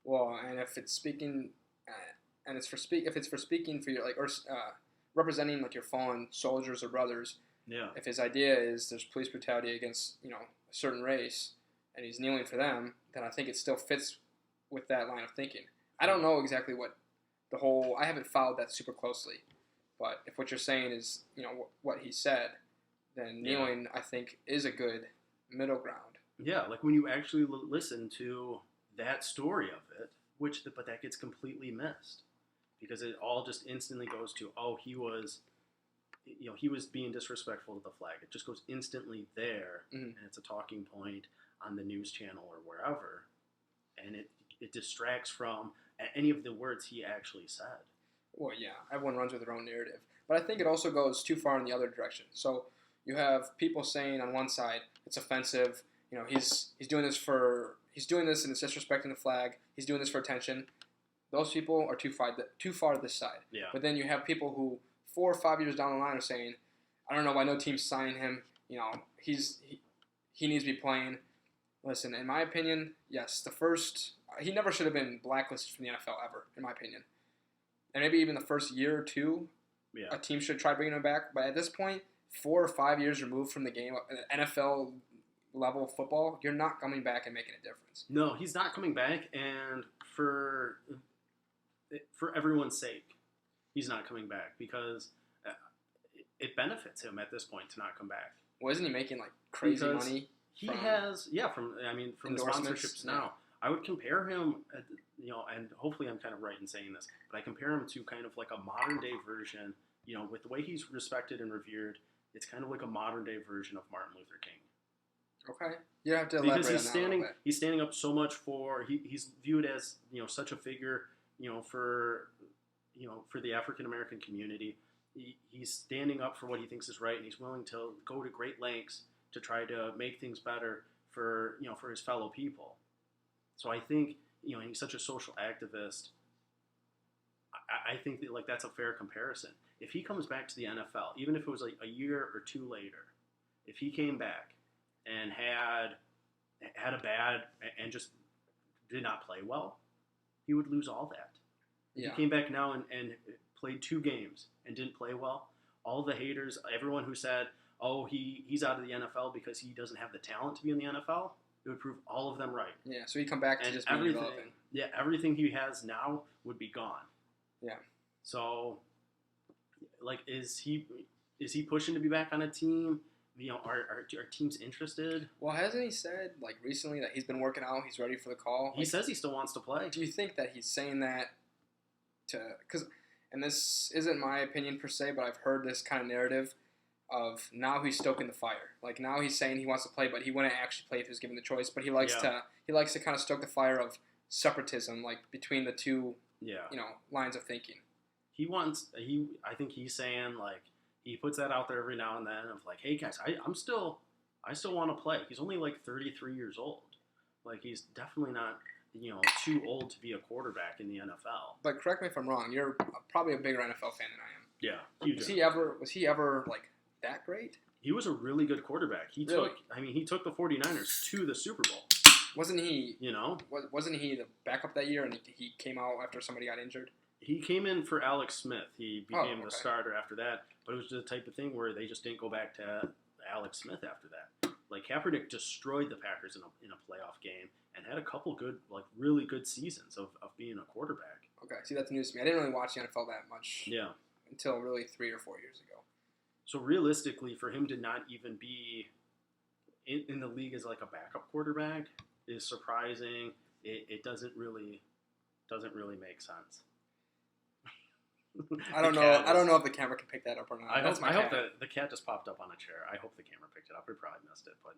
S1: Well, and if it's speaking, if it's for speaking for your representing like your fallen soldiers or brothers.
S2: Yeah.
S1: If his idea is there's police brutality against a certain race, and he's kneeling for them, then I think it still fits with that line of thinking. I don't know exactly what I haven't followed that super closely, but if what you're saying is what he said, then kneeling I think is a good middle ground.
S2: Yeah, like when you actually listen to that story of it, but that gets completely missed because it all just instantly goes to, oh, he was being disrespectful to the flag. It just goes instantly there, and it's a talking point on the news channel or wherever, and it distracts from any of the words he actually said.
S1: Well, yeah, everyone runs with their own narrative, but I think it also goes too far in the other direction. So you have people saying on one side it's offensive. He's doing this and it's disrespecting the flag. He's doing this for attention. Those people are too far to this side.
S2: Yeah.
S1: But then you have people who 4 or 5 years down the line are saying, I don't know why no team's signing him. He needs to be playing. Listen, in my opinion, yes, he never should have been blacklisted from the NFL ever, in my opinion. And maybe even the first year or two, a team should try bringing him back. But at this point, 4 or 5 years removed from the game, NFL level of football, you're not coming back and making a difference.
S2: No, he's not coming back, and for everyone's sake, he's not coming back because it benefits him at this point to not come back.
S1: Well, isn't he making like crazy money?
S2: He has, from the sponsorships now. I would compare him, and hopefully I'm kind of right in saying this, but I compare him to kind of like a modern day version, with the way he's respected and revered, it's kind of like a modern day version of Martin Luther King.
S1: Okay. You have to elaborate
S2: because
S1: he's
S2: standing up so much for, he's viewed as, such a figure, for the African American community. He's standing up for what he thinks is right, and he's willing to go to great lengths to try to make things better for his fellow people. So I think, he's such a social activist. I think that that's a fair comparison. If he comes back to the NFL, even if it was like a year or two later, if he came back and had a bad and just did not play well, he would lose all that. If he came back now and played 2 games and didn't play well, all the haters, everyone who said, oh, he's out of the NFL because he doesn't have the talent to be in the NFL, it would prove all of them right.
S1: Yeah, so he'd come back to just be irrelevant.
S2: Yeah, everything he has now would be gone.
S1: Yeah.
S2: So, is he pushing to be back on a team? Are teams interested?
S1: Well, hasn't he said recently that he's been working out, he's ready for the call?
S2: He says he still wants to play.
S1: Do you think that he's saying that and this isn't my opinion per se, but I've heard this kind of narrative of now he's stoking the fire. Now he's saying he wants to play, but he wouldn't actually play if he was given the choice. But he likes to kind of stoke the fire of separatism, between the two, lines of thinking.
S2: I think he's saying he puts that out there every now and then of hey guys, I still want to play. He's only 33 years old. He's definitely not too old to be a quarterback in the NFL.
S1: But correct me if I'm wrong. You're probably a bigger NFL fan than I am.
S2: Yeah, huge.
S1: Was he ever that great?
S2: He was a really good quarterback. He took the 49ers to the Super Bowl.
S1: Wasn't he? Wasn't he the backup that year, and he came out after somebody got injured?
S2: He came in for Alex Smith. He became the starter after that. But it was the type of thing where they just didn't go back to Alex Smith after that. Kaepernick destroyed the Packers in a playoff game and had a couple good, really good seasons of being a quarterback.
S1: Okay, see, that's news to me. I didn't really watch the NFL that much.
S2: Yeah.
S1: Until really 3 or 4 years ago.
S2: So realistically, for him to not even be in the league as a backup quarterback is surprising. It doesn't really make sense.
S1: I don't know if the camera can pick that up or not.
S2: I hope that the cat just popped up on a chair. I hope the camera picked it up. We probably missed it, but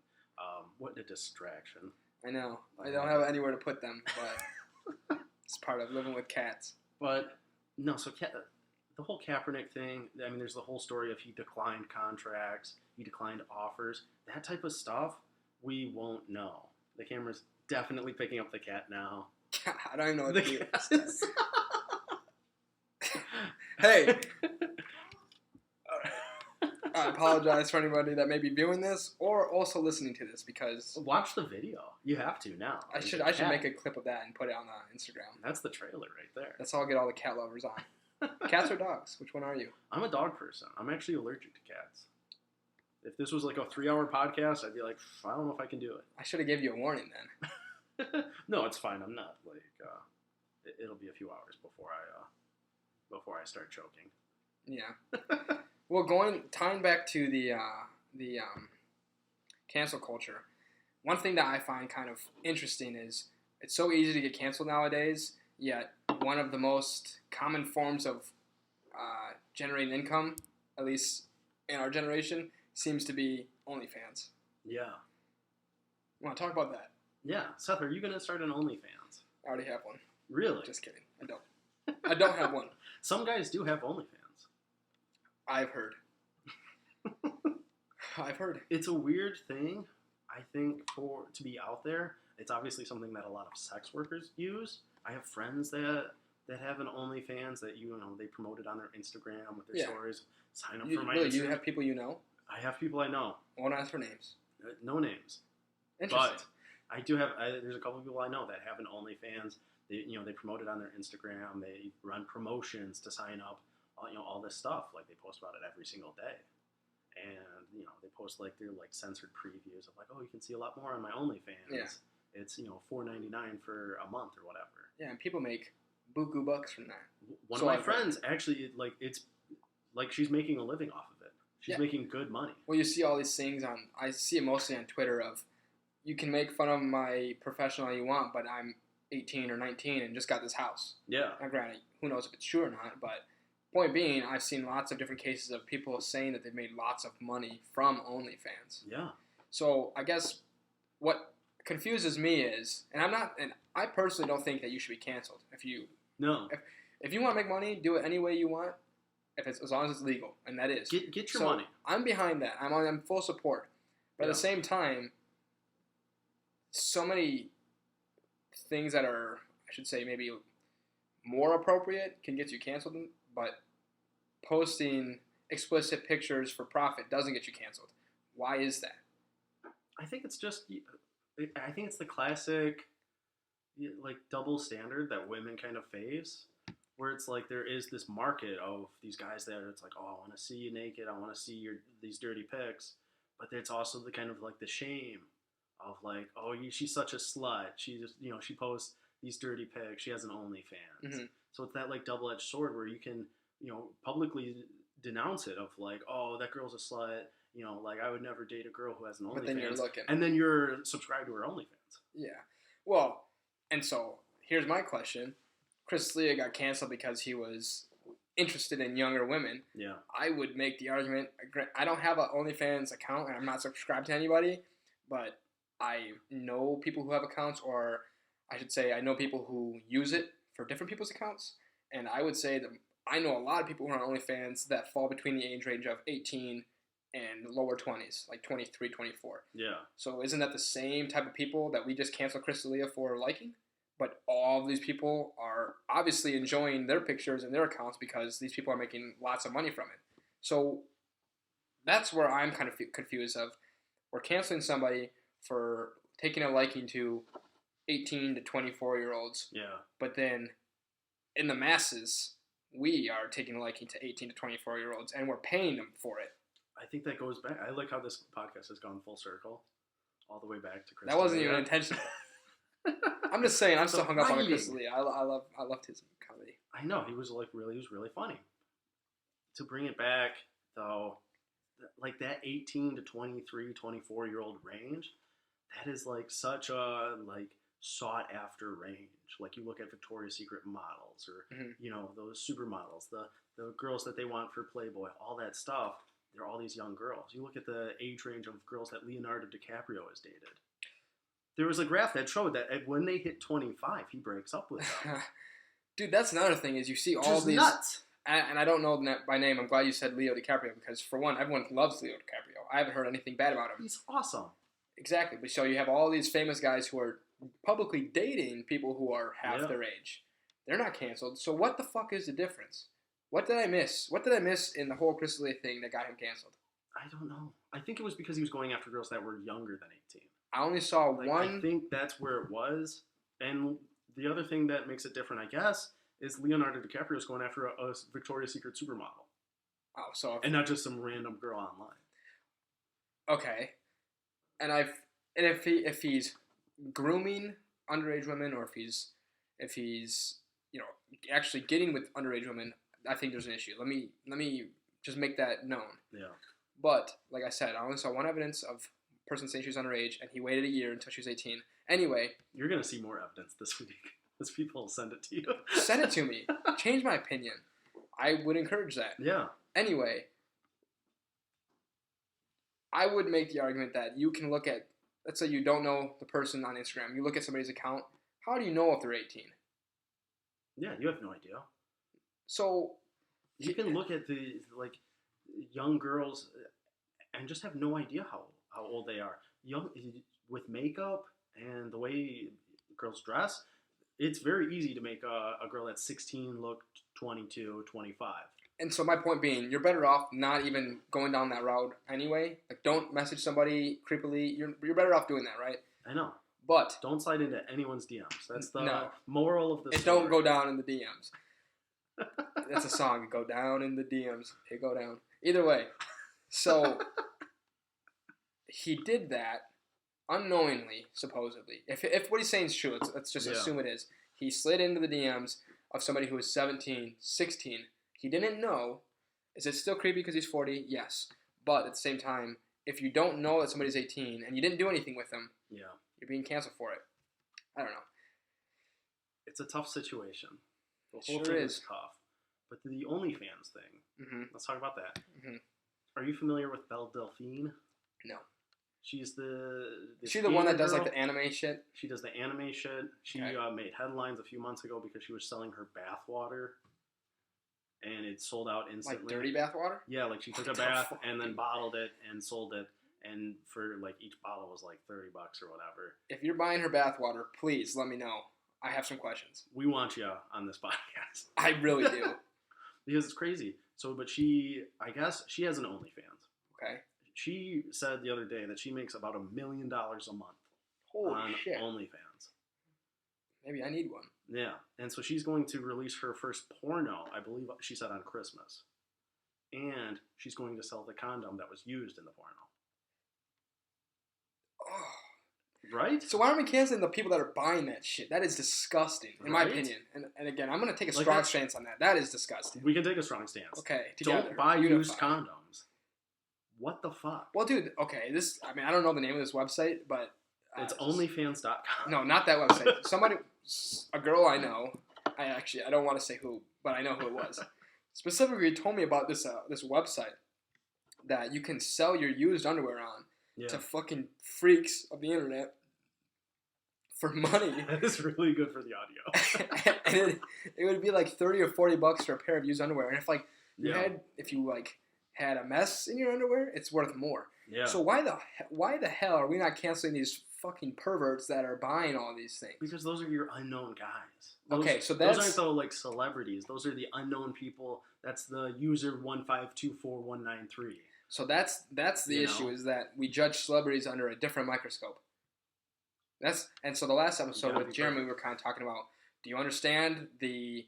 S2: what a distraction.
S1: I know. I don't have anywhere to put them, but it's part of living with cats.
S2: But no, so the whole Kaepernick thing. I mean, there's the whole story of he declined contracts, he declined offers, that type of stuff. We won't know. The camera's definitely picking up the cat now.
S1: I don't even know what to do. Hey, apologize for anybody that may be viewing this or also listening to this because
S2: watch the video. You have to now.
S1: I should make a clip of that and put it on Instagram.
S2: That's the trailer right there.
S1: That's how I'll get all the cat lovers on. Cats or dogs? Which one are you?
S2: I'm a dog person. I'm actually allergic to cats. If this was like a 3-hour podcast, I'd be like, I don't know if I can do it.
S1: I should have gave you a warning then.
S2: No, it's fine. I'm not like. It'll be a few hours before I start choking.
S1: Yeah. Well, tying back to the cancel culture, one thing that I find kind of interesting is it's so easy to get canceled nowadays, yet one of the most common forms of generating income, at least in our generation, seems to be OnlyFans.
S2: Yeah.
S1: You want to talk about that?
S2: Yeah. Seth, are you going to start an OnlyFans?
S1: I already have one.
S2: Really?
S1: Just kidding. I don't. I don't have one.
S2: Some guys do have OnlyFans.
S1: I've heard. I've heard.
S2: It's a weird thing, I think, to be out there. It's obviously something that a lot of sex workers use. I have friends that have an OnlyFans that they promote it on their Instagram with their stories. Sign up for my Instagram.
S1: You have people you know?
S2: I have people I know.
S1: Won't ask for names.
S2: No names.
S1: Interesting.
S2: But I do have. There's a couple of people I know that have an OnlyFans. They promote it on their Instagram. They run promotions to sign up. All this stuff. Like they post about it every single day, and they post like their censored previews of like, oh, you can see a lot more on my OnlyFans.
S1: Yeah.
S2: It's $4.99 for a month or whatever.
S1: Yeah, and people make buku bucks from that.
S2: One of my friends actually it's like she's making a living off of it. She's making good money.
S1: Well, you see all these things I see it mostly on Twitter of, you can make fun of my profession all you want, but I'm 18 or 19 and just got this house.
S2: Yeah.
S1: Now, granted, who knows if it's true or not, but point being, I've seen lots of different cases of people saying that they've made lots of money from OnlyFans.
S2: Yeah.
S1: So I guess what confuses me is, and I personally don't think that you should be canceled. If you want to make money, do it any way you want. As long as it's legal, and that is.
S2: Get your money.
S1: I'm behind that. I'm full support. But at the same time, so many things that are, I should say, maybe more appropriate can get you canceled, but posting explicit pictures for profit doesn't get you canceled. Why is that?
S2: I think it's just, I think it's the classic, like, double standard that women kind of face, where it's like there is this market of these guys that it's like, oh, I want to see you naked, I want to see these dirty pics, but it's also the kind of like the shame of like, oh, she's such a slut, she just, she posts these dirty pics, she has an OnlyFans. Mm-hmm. So it's that like double-edged sword where you can, publicly denounce it of like, oh, that girl's a slut, like I would never date a girl who has an OnlyFans. But then you're looking. And then you're subscribed to her OnlyFans.
S1: Yeah. Well, and so here's my question. Chris D'Elia got canceled because he was interested in younger women. Yeah. I would make the argument, I don't have an OnlyFans account and I'm not subscribed to anybody, but I know people who have accounts, or I should say I know people who use it for different people's accounts, and I would say that I know a lot of people who are on OnlyFans that fall between the age range of 18 and lower 20s, like 23, 24. Yeah. So isn't that the same type of people that we just canceled Chris D'Elia for liking? But all of these people are obviously enjoying their pictures and their accounts because these people are making lots of money from it. So that's where I'm kind of confused of, we're canceling somebody for taking a liking to 18 to 24-year-olds. Yeah. But then in the masses, we are taking a liking to 18 to 24-year-olds and we're paying them for it.
S2: I think that goes back. I like how this podcast has gone full circle all the way back to Chris.
S1: That wasn't even intentional. I'm just saying, I'm still hung up on Chris D'Elia. I loved his comedy.
S2: I know, he was really funny. To bring it back though, like that 18 to 23, 24-year-old range, that is like such a like sought after range. Like you look at Victoria's Secret models, or those supermodels, the girls that they want for Playboy, all that stuff. They're all these young girls. You look at the age range of girls that Leonardo DiCaprio has dated. There was a graph that showed that when they hit 25, he breaks up with them.
S1: Dude, that's another thing is you see all
S2: just
S1: these
S2: nuts.
S1: And I don't know them by name. I'm glad you said Leo DiCaprio because for one, everyone loves Leo DiCaprio. I haven't heard anything bad about him.
S2: He's awesome.
S1: Exactly. But so you have all these famous guys who are publicly dating people who are half their age. They're not canceled. So what the fuck is the difference? What did I miss? What did I miss in the whole Chris D'Elia thing that got him canceled?
S2: I don't know. I think it was because he was going after girls that were younger than 18.
S1: I only saw
S2: Like,
S1: one.
S2: I think that's where it was. And the other thing that makes it different, I guess, is Leonardo DiCaprio is going after a Victoria's Secret supermodel.
S1: Oh, so
S2: And not just some random girl online.
S1: okay, and if he's grooming underage women, or if he's actually getting with underage women, I think there's an issue. Let me just make that known.
S2: Yeah.
S1: But like I said, I only saw one evidence of a person saying she was underage, and he waited a year until she was 18. Anyway,
S2: you're gonna see more evidence this week as people send it to you.
S1: Send it to me. Change my opinion. I would encourage that.
S2: Yeah.
S1: Anyway, I would make the argument that you can look at, let's say you don't know the person on Instagram. You look at somebody's account. How do you know if they're 18?
S2: Yeah, you have no idea.
S1: So
S2: you can look at the young girls and just have no idea how old they are. Young with makeup and the way girls dress, it's very easy to make a girl that's 16 look 22, 25.
S1: And so my point being, you're better off not even going down that route anyway. Like, don't message somebody creepily. You're better off doing that, right?
S2: I know.
S1: But
S2: don't slide into anyone's DMs. That's the moral of the story.
S1: Don't go down in the DMs. That's a song. Go down in the DMs. Hey, go down. Either way. So he did that unknowingly, supposedly. If what he's saying is true, let's just assume it is. He slid into the DMs of somebody who was 17, 16. He didn't know. Is it still creepy because he's 40? Yes. But at the same time, if you don't know that somebody's 18 and you didn't do anything with them, you're being canceled for it. I don't know.
S2: It's a tough situation. The whole
S1: sure
S2: thing
S1: is
S2: tough. But the OnlyFans thing, let's talk about that.
S1: Mm-hmm.
S2: Are you familiar with Belle Delphine?
S1: No.
S2: She's
S1: Is she the one that does like the anime shit?
S2: She does the anime shit. She made headlines a few months ago because she was selling her bath water. And it sold out instantly.
S1: Like dirty bath water?
S2: Yeah, like she took a bath and then bottled it and sold it. And for like each bottle was like $30 or whatever.
S1: If you're buying her bath water, please let me know. I have some questions.
S2: We want you on this podcast.
S1: I really do.
S2: Because it's crazy. So, but I guess she has an OnlyFans.
S1: Okay.
S2: She said the other day that she makes about $1 million a month.
S1: Holy
S2: on
S1: shit.
S2: OnlyFans.
S1: Maybe I need one.
S2: Yeah. And so she's going to release her first porno, I believe she said, on Christmas. And she's going to sell the condom that was used in the porno.
S1: Oh.
S2: Right?
S1: So why aren't we canceling the people that are buying that shit? That is disgusting, in my opinion. And again, I'm going to take a strong stance on that. That is disgusting.
S2: We can take a strong stance.
S1: Okay, together.
S2: Don't buy used condoms. What the fuck?
S1: Well, dude, okay, I don't know the name of this website, but...
S2: it's onlyfans.com.
S1: No, not that website. A girl I know, I don't want to say who, but I know who it was. Specifically told me about this website that you can sell your used underwear on to fucking freaks of the internet for money.
S2: That is really good for the audio.
S1: And it would be like $30 or $40 for a pair of used underwear. And if you had a mess in your underwear, it's worth more.
S2: Yeah.
S1: So why the hell are we not canceling these fucking perverts that are buying all these things?
S2: Because those are your unknown guys.
S1: Those
S2: aren't the like celebrities. Those are the unknown people. That's the user 1524193.
S1: So that's the issue, is that we judge celebrities under a different microscope. So the last episode with Jeremy, we were kind of talking about, do you understand the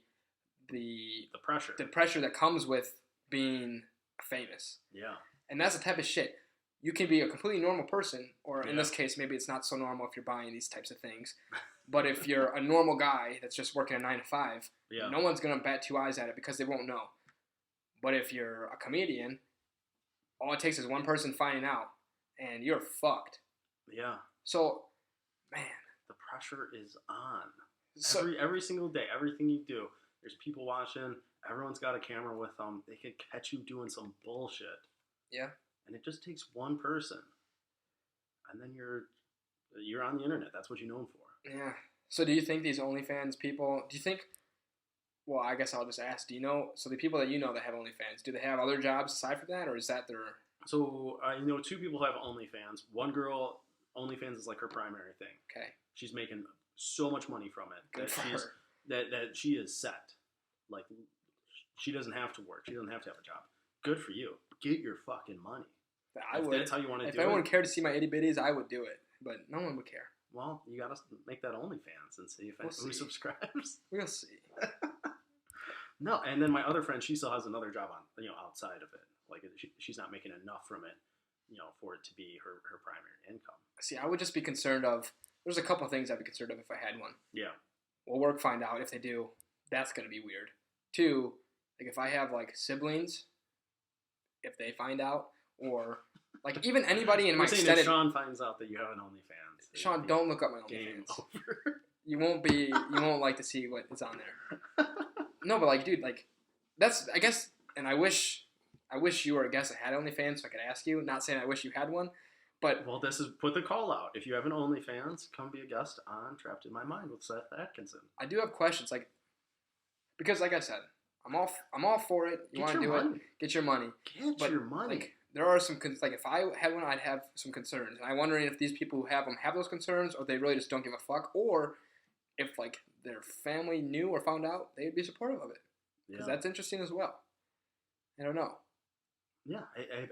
S1: pressure that comes with being famous?
S2: Yeah.
S1: And that's the type of shit. You can be a completely normal person, or in this case, maybe it's not so normal if you're buying these types of things. But if you're a normal guy that's just working a 9 to 5, no one's going to bat 2 eyes at it because they won't know. But if you're a comedian, all it takes is one person finding out, and you're fucked.
S2: Yeah.
S1: So, man.
S2: The pressure is on. Every single day, everything you do, there's people watching. Everyone's got a camera with them. They could catch you doing some bullshit. Yeah. And it just takes one person. And then you're on the internet. That's what you're known for.
S1: Yeah. So do you think these OnlyFans people, well, I guess I'll just ask, do you know, so the people that you know that have OnlyFans, do they have other jobs aside from that, or is that their...
S2: So, I know 2 people who have OnlyFans. One girl, OnlyFans is like her primary thing.
S1: Okay.
S2: She's making so much money from it.
S1: Good for her.
S2: That she is set. Like, she doesn't have to work. She doesn't have to have a job. Good for you. Get your fucking money.
S1: I
S2: if
S1: would.
S2: that's how you want to do it.
S1: If anyone cared to see my itty bitties, I would do it. But no one would care.
S2: Well, you got to make that OnlyFans and see if who subscribes.
S1: We'll see.
S2: No, and then my other friend, she still has another job on, outside of it. Like she's not making enough from it, for it to be her primary income.
S1: See, I would just be concerned of. There's a couple things I'd be concerned of if I had one.
S2: Yeah.
S1: Will work find out if they do? That's gonna be weird. 2, like if I have like siblings, if they find out, or like even anybody in my extended.
S2: If Sean finds out that you have an OnlyFans.
S1: Sean, don't look up my OnlyFans. You won't like to see what is on there. No, but like, dude, like, that's, I guess, and I wish you were a guest that had OnlyFans so I could ask you. Not saying I wish you had one, but.
S2: Well, this is, put the call out. If you have an OnlyFans, come be a guest on Trapped in My Mind with Seth Atkinson.
S1: I do have questions, like, because like I said, I'm all for it. You want to do it, get your money.
S2: Get your money.
S1: Like, there are some, like, if I had one, I'd have some concerns. And I'm wondering if these people who have them have those concerns, or they really just don't give a fuck, or if, like, their family knew or found out, they'd be supportive of it. Because that's interesting as well. I don't know. Yeah,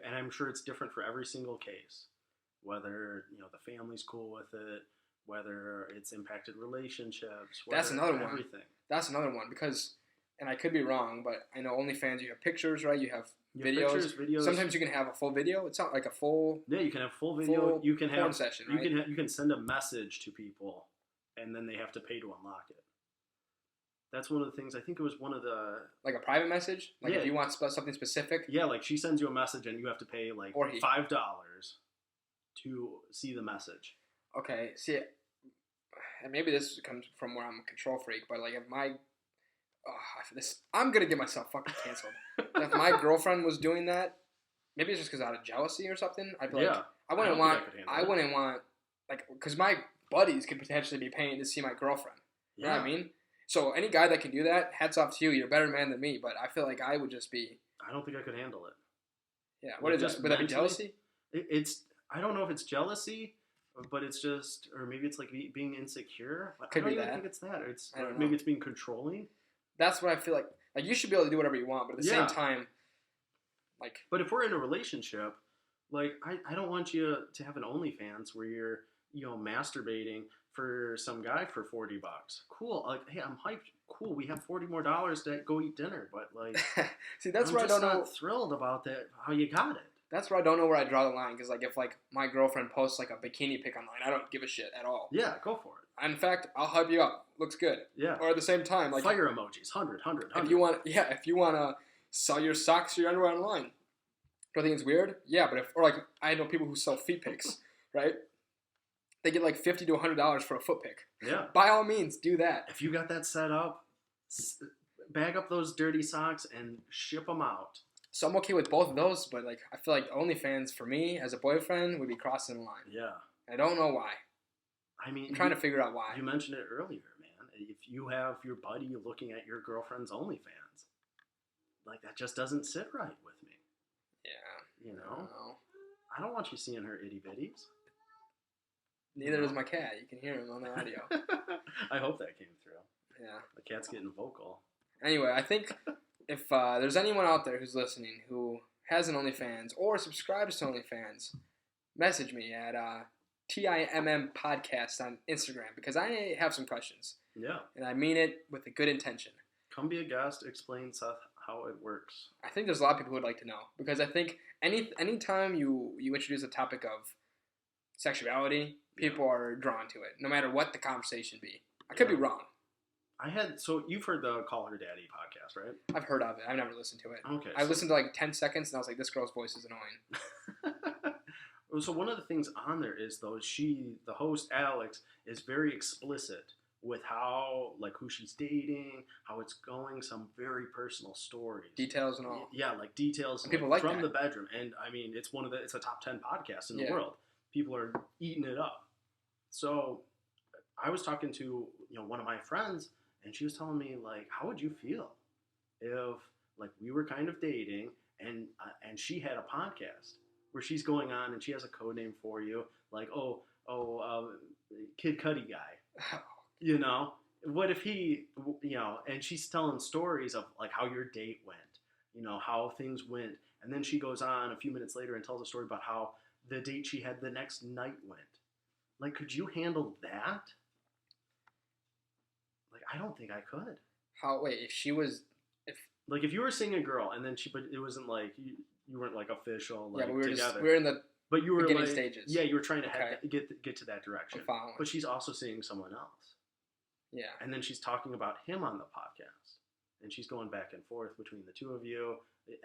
S2: and I'm sure it's different for every single case. Whether, the family's cool with it, whether it's impacted relationships.
S1: That's another one.
S2: Everything.
S1: That's another one because, and I could be wrong, but I know OnlyFans, you have pictures, right? You have videos. Sometimes you can have a full video. It's not like a full.
S2: Yeah, you can have full video. You can have
S1: session. Right?
S2: You can send a message to people, and then they have to pay to unlock it. That's one of the things. I think it was one of the
S1: like a private message. Like if you want something specific.
S2: Yeah, like she sends you a message, and you have to pay like $5 to see the message.
S1: Okay, see, and maybe this comes from where I'm a control freak, but like if I'm gonna get myself fucking canceled. If my girlfriend was doing that, maybe it's just because out of jealousy or something. I'd be like, I wouldn't want, like, because my buddies could potentially be paying to see my girlfriend. You know what I mean? So any guy that can do that, hats off to you. You're a better man than me, but I feel like I would just be.
S2: I don't think I could handle it.
S1: Yeah, what is this? Would that be jealousy?
S2: I don't know if it's jealousy, but it's just, or maybe it's like being insecure.
S1: Could be
S2: that. I don't think it's that. Maybe it's being controlling.
S1: That's what I feel like. Like, you should be able to do whatever you want, but at the same time, like.
S2: But if we're in a relationship, like, I don't want you to have an OnlyFans where you're, masturbating for some guy for $40. Cool. Like, hey, I'm hyped. Cool. We have $40 more to go eat dinner, but like.
S1: See, that's where I don't know.
S2: I'm not thrilled about that. How you got it.
S1: That's where I don't know where I draw the line, because like if like my girlfriend posts like a bikini pic online, I don't give a shit at all.
S2: Yeah, go for it.
S1: In fact, I'll hype you up. Looks good.
S2: Yeah.
S1: Or at the same time, like
S2: fire emojis, 100.
S1: If you want to sell your socks or your underwear online, do I think it's weird? Yeah, but I know people who sell feet pics, right? They get like $50 to $100 for a foot pic.
S2: Yeah.
S1: By all means, do that.
S2: If you got that set up, bag up those dirty socks and ship them out.
S1: So I'm okay with both of those, but like I feel like OnlyFans for me as a boyfriend would be crossing the line.
S2: Yeah.
S1: I don't know why.
S2: I mean,
S1: I'm trying to figure out why.
S2: You mentioned it earlier, man. If you have your buddy looking at your girlfriend's OnlyFans, like that just doesn't sit right with me.
S1: Yeah.
S2: I don't want you seeing her itty bitties.
S1: Neither does my cat. You can hear him on the audio.
S2: I hope that came through.
S1: Yeah.
S2: The cat's getting vocal.
S1: Anyway, I think if there's anyone out there who's listening who has an OnlyFans or subscribes to OnlyFans, message me at TIMM Podcast on Instagram, because I have some questions.
S2: Yeah. And
S1: I mean it with a good intention.
S2: Come be a guest. Explain, Seth, how it works.
S1: I think there's a lot of people who would like to know, because I think anytime you introduce a topic of sexuality, people are drawn to it, no matter what the conversation be. I could be wrong.
S2: So you've heard the Call Her Daddy podcast, right?
S1: I've heard of it. I've never listened to it.
S2: Okay.
S1: I listened to like 10 seconds and I was like, this girl's voice is annoying.
S2: So one of the things on there is, though, the host, Alex, is very explicit with how, like, who she's dating, how it's going, some very personal stories.
S1: Details and all.
S2: Yeah, like details
S1: people
S2: like,
S1: like
S2: from
S1: that.
S2: the bedroom. And, I mean, it's a top 10 podcast in the world. People are eating it up. So I was talking to, one of my friends, and she was telling me, like, how would you feel if, like, we were kind of dating and she had a podcast where she's going on and she has a code name for you, like, Kid Cudi guy, what if he, and she's telling stories of, like, how your date went how things went. And then she goes on a few minutes later and tells a story about how the date she had the next night went. Like, could you handle that? Like, I don't think I could. If you were seeing a girl and then but it wasn't like you weren't like official, like,
S1: but we
S2: together.
S1: we were in the
S2: but you were
S1: beginning
S2: like,
S1: stages.
S2: Yeah, you were trying to get to that direction.
S1: I'm following.
S2: But she's also seeing someone else.
S1: Yeah.
S2: And then she's talking about him on the podcast, and she's going back and forth between the two of you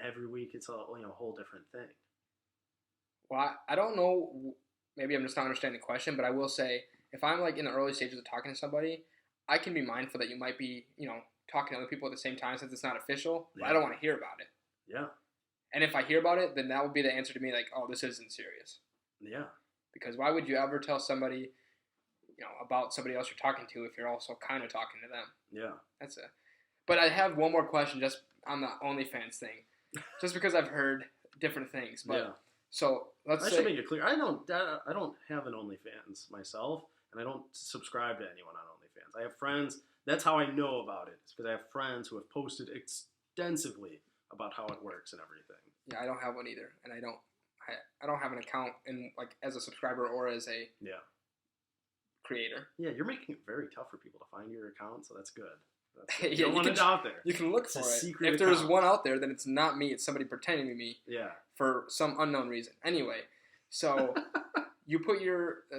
S2: every week. It's a whole different thing.
S1: Well, I don't know. Maybe I'm just not understanding the question, but I will say, if I'm like in the early stages of talking to somebody, I can be mindful that you might be, talking to other people at the same time since it's not official.
S2: Yeah.
S1: But I don't want to hear about it.
S2: Yeah.
S1: And if I hear about it, then that would be the answer to me, like, oh, this isn't serious.
S2: Yeah.
S1: Because why would you ever tell somebody, about somebody else you're talking to if you're also kind of talking to them?
S2: Yeah.
S1: But I have one more question just on the OnlyFans thing, just because I've heard different things. But
S2: yeah.
S1: So
S2: I should make it clear. I don't have an OnlyFans myself, and I don't subscribe to anyone on OnlyFans. I have friends. That's how I know about it. It's because I have friends who have posted extensively about how it works and everything.
S1: Yeah, I don't have one either, and I don't have an account as a subscriber or as a creator.
S2: Yeah, you're making it very tough for people to find your account, so that's good.
S1: You don't want it out there. You can look for it. If there's one out there, then it's not me. It's somebody pretending to be me.
S2: Yeah.
S1: For some unknown reason. Anyway, so you put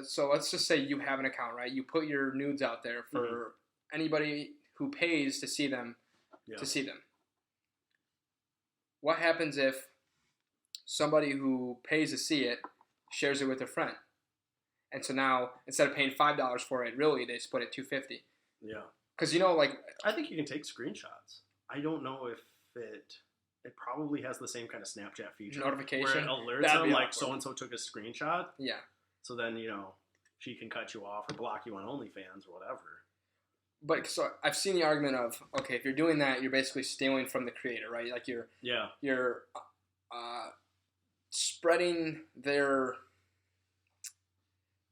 S1: so let's just say you have an account, right? You put your nudes out there for anybody who pays to see them. What happens if somebody who pays to see it shares it with a friend? And so now instead of paying $5 for it, really they split it $2.50.
S2: Yeah.
S1: Because
S2: I think you can take screenshots. I don't know if it probably has the same kind of Snapchat feature.
S1: Notification.
S2: Where it alerts them like so-and-so took a screenshot.
S1: Yeah.
S2: So then, she can cut you off or block you on OnlyFans or whatever.
S1: But so I've seen the argument of, okay, if you're doing that, you're basically stealing from the creator, right? Like you're spreading their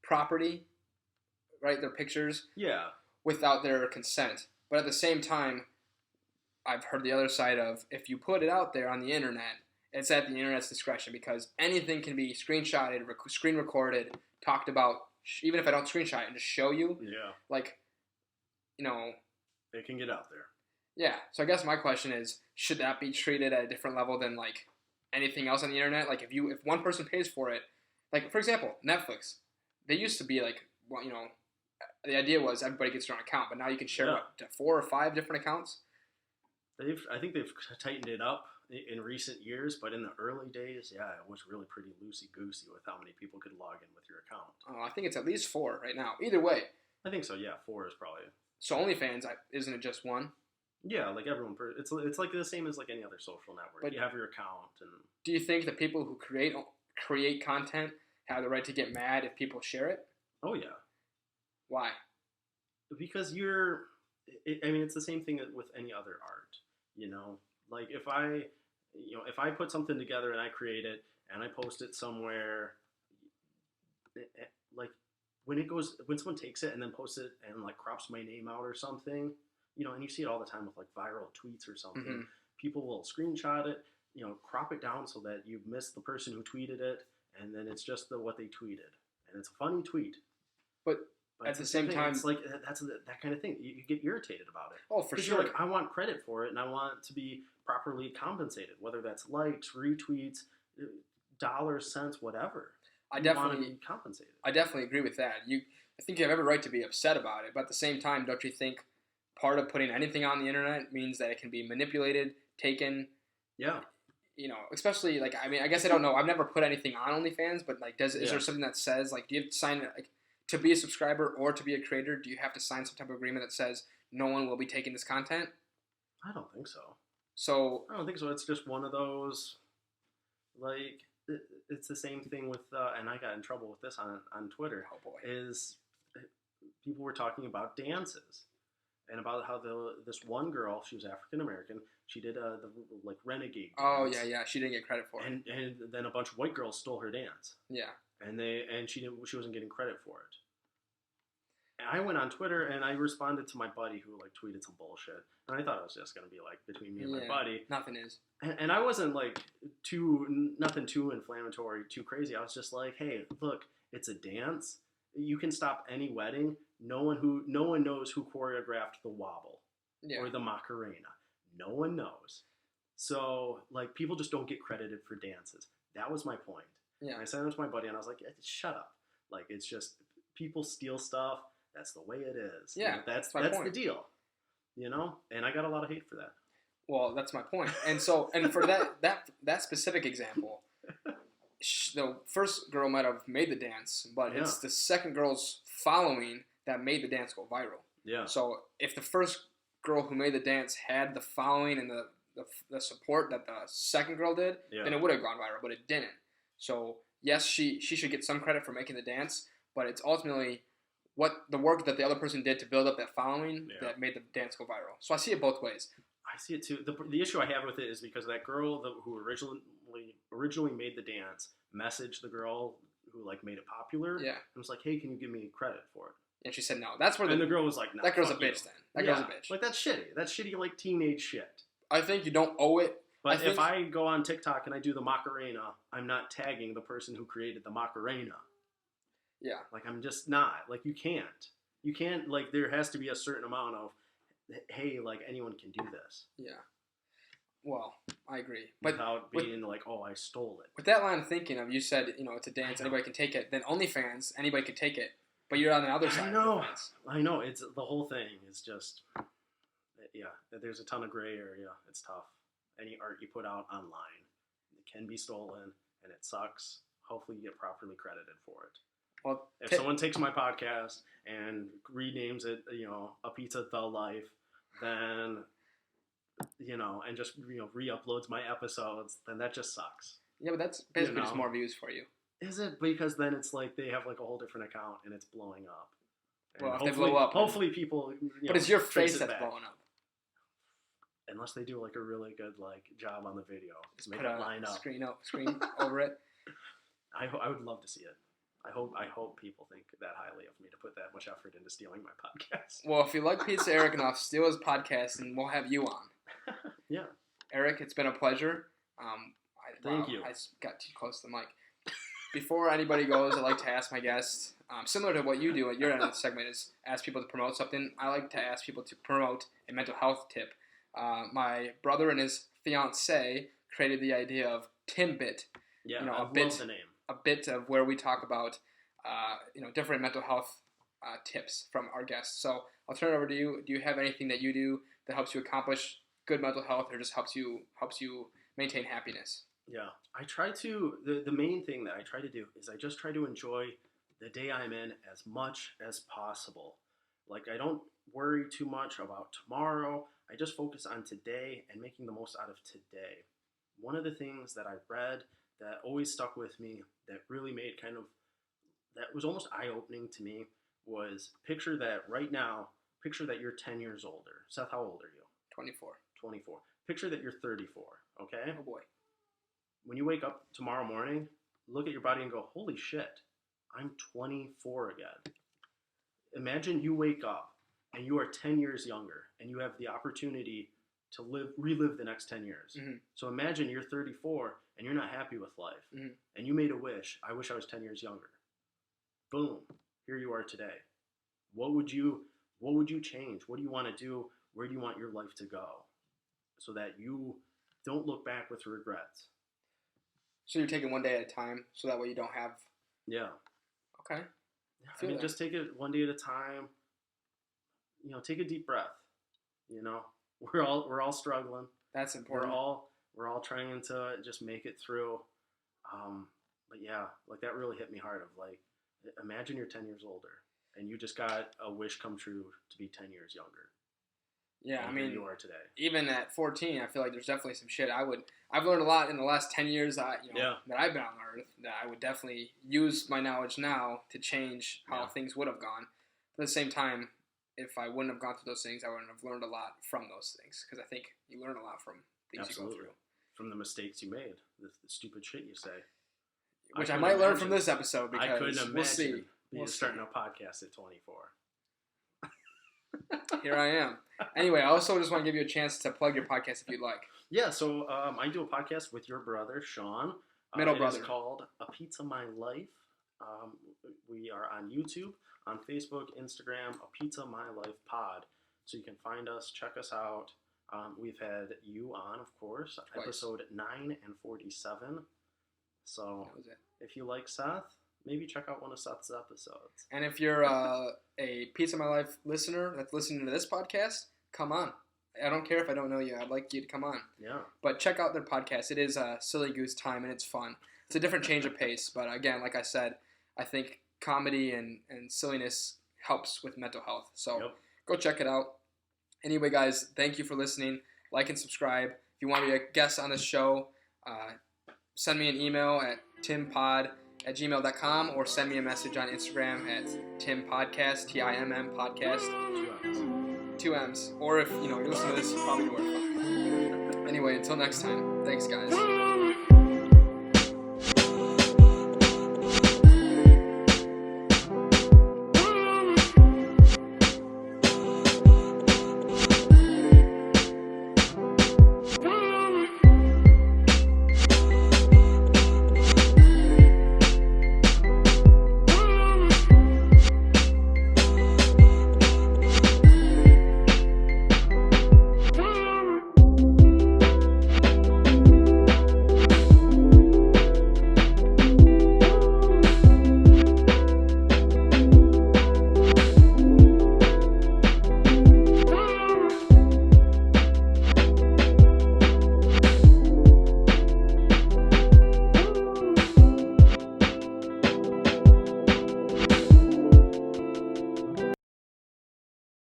S1: property, right? Their pictures.
S2: Yeah.
S1: Without their consent. But at the same time, I've heard the other side of, if you put it out there on the internet, it's at the internet's discretion because anything can be screenshotted, screen recorded, talked about, even if I don't screenshot it and just show you.
S2: Yeah. It can get out there.
S1: Yeah. So I guess my question is, should that be treated at a different level than anything else on the internet? Like if one person pays for it, like for example, Netflix, they used to be the idea was everybody gets their own account, but now you can share 4 or 5 different accounts.
S2: I think they've tightened it up in recent years, but in the early days, it was really pretty loosey-goosey with how many people could log in with your account.
S1: Oh, I think it's at least 4 right now. Either way.
S2: I think so, yeah. 4 is probably...
S1: So OnlyFans, isn't it just 1?
S2: Yeah, like everyone... It's like the same as like any other social network. But you have your account and...
S1: Do you think that people who create content have the right to get mad if people share it?
S2: Oh, yeah.
S1: Why?
S2: Because it's the same thing with any other art, Like if I put something together and I create it and I post it somewhere, like when someone takes it and then posts it and like crops my name out or something, and you see it all the time with like viral tweets or something, people will screenshot it, crop it down so that you miss the person who tweeted it, and then it's just what they tweeted, and it's a funny tweet. But
S1: at the same time,
S2: it's like that's that kind of thing. You get irritated about it.
S1: Oh, for sure.
S2: You're like, I want credit for it, and I want to be properly compensated, whether that's likes, retweets, dollars, cents, whatever.
S1: I definitely
S2: want to be compensated.
S1: I definitely agree with that. I think you have every right to be upset about it, but at the same time, don't you think part of putting anything on the internet means that it can be manipulated, taken?
S2: Yeah.
S1: Especially I guess I don't know. I've never put anything on OnlyFans, but is there something that says do you have to sign to be a subscriber or to be a creator? Do you have to sign some type of agreement that says no one will be taking this content?
S2: I don't think so. I don't think so. It's just one of those, it's the same thing with, and I got in trouble with this on Twitter.
S1: Oh boy.
S2: Is people were talking about dances and about how this one girl, she was African American, she did the renegade dance.
S1: Oh yeah, she didn't get credit for it.
S2: And then a bunch of white girls stole her dance.
S1: Yeah.
S2: And she wasn't getting credit for it. I went on Twitter and I responded to my buddy who like tweeted some bullshit, and I thought it was just gonna be like between me and my buddy.
S1: Nothing is.
S2: And I wasn't like nothing too inflammatory, too crazy. I was just like, hey, look, it's a dance. You can stop any wedding. No one knows who choreographed the wobble or the Macarena. No one knows. So like people just don't get credited for dances. That was my point.
S1: Yeah.
S2: And I sent it to my buddy and I was like, shut up. Like it's just people steal stuff. That's the way it is.
S1: Yeah.
S2: You know, that's the deal. You know? And I got a lot of hate for that.
S1: Well, that's my point. And so, and for that specific example, the first girl might have made the dance, but it's the second girl's following that made the dance go viral.
S2: Yeah.
S1: So if the first girl who made the dance had the following and the support that the second girl did, then it would have gone viral, but it didn't. So yes, she should get some credit for making the dance, but it's ultimately what the work that the other person did to build up that following that made the dance go viral. So I see it both ways.
S2: I see it too. The issue I have with it is because that girl who originally made the dance messaged the girl who like made it popular.
S1: Yeah.
S2: And was like, hey, can you give me credit for it?
S1: And she said no. That's where
S2: the girl was like, no.
S1: That girl's a bitch then. That girl's a bitch.
S2: Like that's shitty. That's shitty like teenage shit.
S1: I think you don't owe it.
S2: But if I go on TikTok and I do the Macarena, I'm not tagging the person who created the Macarena.
S1: Yeah.
S2: Like I'm just not. Like you can't like there has to be a certain amount of hey, like anyone can do this.
S1: Yeah. Well, I agree. But
S2: without being like, oh, I stole it.
S1: With that line of thinking of you said, it's a dance, anybody can take it, then OnlyFans, anybody can take it. But you're on the other side of the fence.
S2: I know. It's the whole thing is just there's a ton of gray area. It's tough. Any art you put out online, it can be stolen and it sucks. Hopefully you get properly credited for it.
S1: Well,
S2: if someone takes my podcast and renames it, A Pizza the Life, then, and just, re-uploads my episodes, then that just sucks.
S1: Yeah, but that's basically just more views for you.
S2: Is it? Because then it's like they have like a whole different account and it's blowing up. And
S1: well, if they blow up.
S2: Hopefully people,
S1: but it's your face that's blowing up.
S2: Unless they do like a really good job on the video.
S1: Just make it line up. Screen over it.
S2: I would love to see it. I hope people think that highly of me to put that much effort into stealing my podcast.
S1: Well, if you like Pizza Eric enough, steal his podcast and we'll have you on.
S2: Yeah.
S1: Eric, it's been a pleasure.
S2: Thank you.
S1: I got too close to the mic. Before anybody goes, I like to ask my guests, similar to what you do at your end of the segment, is ask people to promote something. I like to ask people to promote a mental health tip. My brother and his fiancée created the idea of Timbit.
S2: Yeah, I love the name.
S1: A bit of where we talk about, different mental health tips from our guests. So I'll turn it over to you. Do you have anything that you do that helps you accomplish good mental health, or just helps you maintain happiness?
S2: Yeah, I try to. The main thing that I try to do is I just try to enjoy the day I'm in as much as possible. Like I don't worry too much about tomorrow. I just focus on today and making the most out of today. One of the things that I read that always stuck with me, that really made that was almost eye-opening to me, was picture that you're 10 years older. Seth, how old are you?
S1: 24.
S2: 24. Picture that you're 34, okay?
S1: Oh boy.
S2: When you wake up tomorrow morning, look at your body and go, holy shit, I'm 24 again. Imagine you wake up and you are 10 years younger and you have the opportunity to relive the next 10 years. Mm-hmm. So imagine you're 34 and you're not happy with life. Mm-hmm. And you made a wish. I wish I was 10 years younger. Boom. Here you are today. What would you change? What do you want to do? Where do you want your life to go? So that you don't look back with regrets.
S1: So you're taking one day at a time so that way you don't have...
S2: Yeah.
S1: Okay.
S2: I mean, just take it one day at a time. Take a deep breath. We're all struggling.
S1: That's important.
S2: We're all trying to just make it through. But yeah, that really hit me hard. Of imagine you're 10 years older and you just got a wish come true to be 10 years younger.
S1: Yeah,
S2: and
S1: I mean,
S2: you are today.
S1: Even at 14, I feel like there's definitely some shit I've learned a lot in the last 10 years that I've been on Earth, that I would definitely use my knowledge now to change how things would have gone. But at the same time, if I wouldn't have gone through those things, I wouldn't have learned a lot from those things, because I think you learn a lot from things you go through.
S2: From the mistakes you made, the stupid shit you say.
S1: Which I might learn from this episode, because
S2: I couldn't imagine
S1: we'll see.
S2: starting a podcast at 24.
S1: Here I am. Anyway, I also just want to give you a chance to plug your podcast if you'd like.
S2: Yeah, so I do a podcast with your brother, Sean.
S1: Middle brother.
S2: It's called A Pizza My Life. We are on YouTube, on Facebook, Instagram, A Pizza My Life Pod. So you can find us, check us out. We've had you on, of course,
S1: Twice.
S2: episode 9 and 47. So
S1: That was it.
S2: if you like Seth, maybe check out one of Seth's episodes.
S1: And if you're a Pizza My Life listener that's listening to this podcast, come on. I don't care if I don't know you. I'd like you to come on.
S2: Yeah.
S1: But check out their podcast. It is a silly goose time, and it's fun. It's a different change of pace. But again, like I said, I think comedy and silliness helps with mental health. So Go check it out. Anyway, guys, thank you for listening. Like and subscribe. If you want to be a guest on this show, send me an email at timpod@gmail.com or send me a message on Instagram at timpodcast, TIMM podcast. 2 M's. Or if you're listening to this, you probably know where to find me. Anyway, until next time, thanks, guys.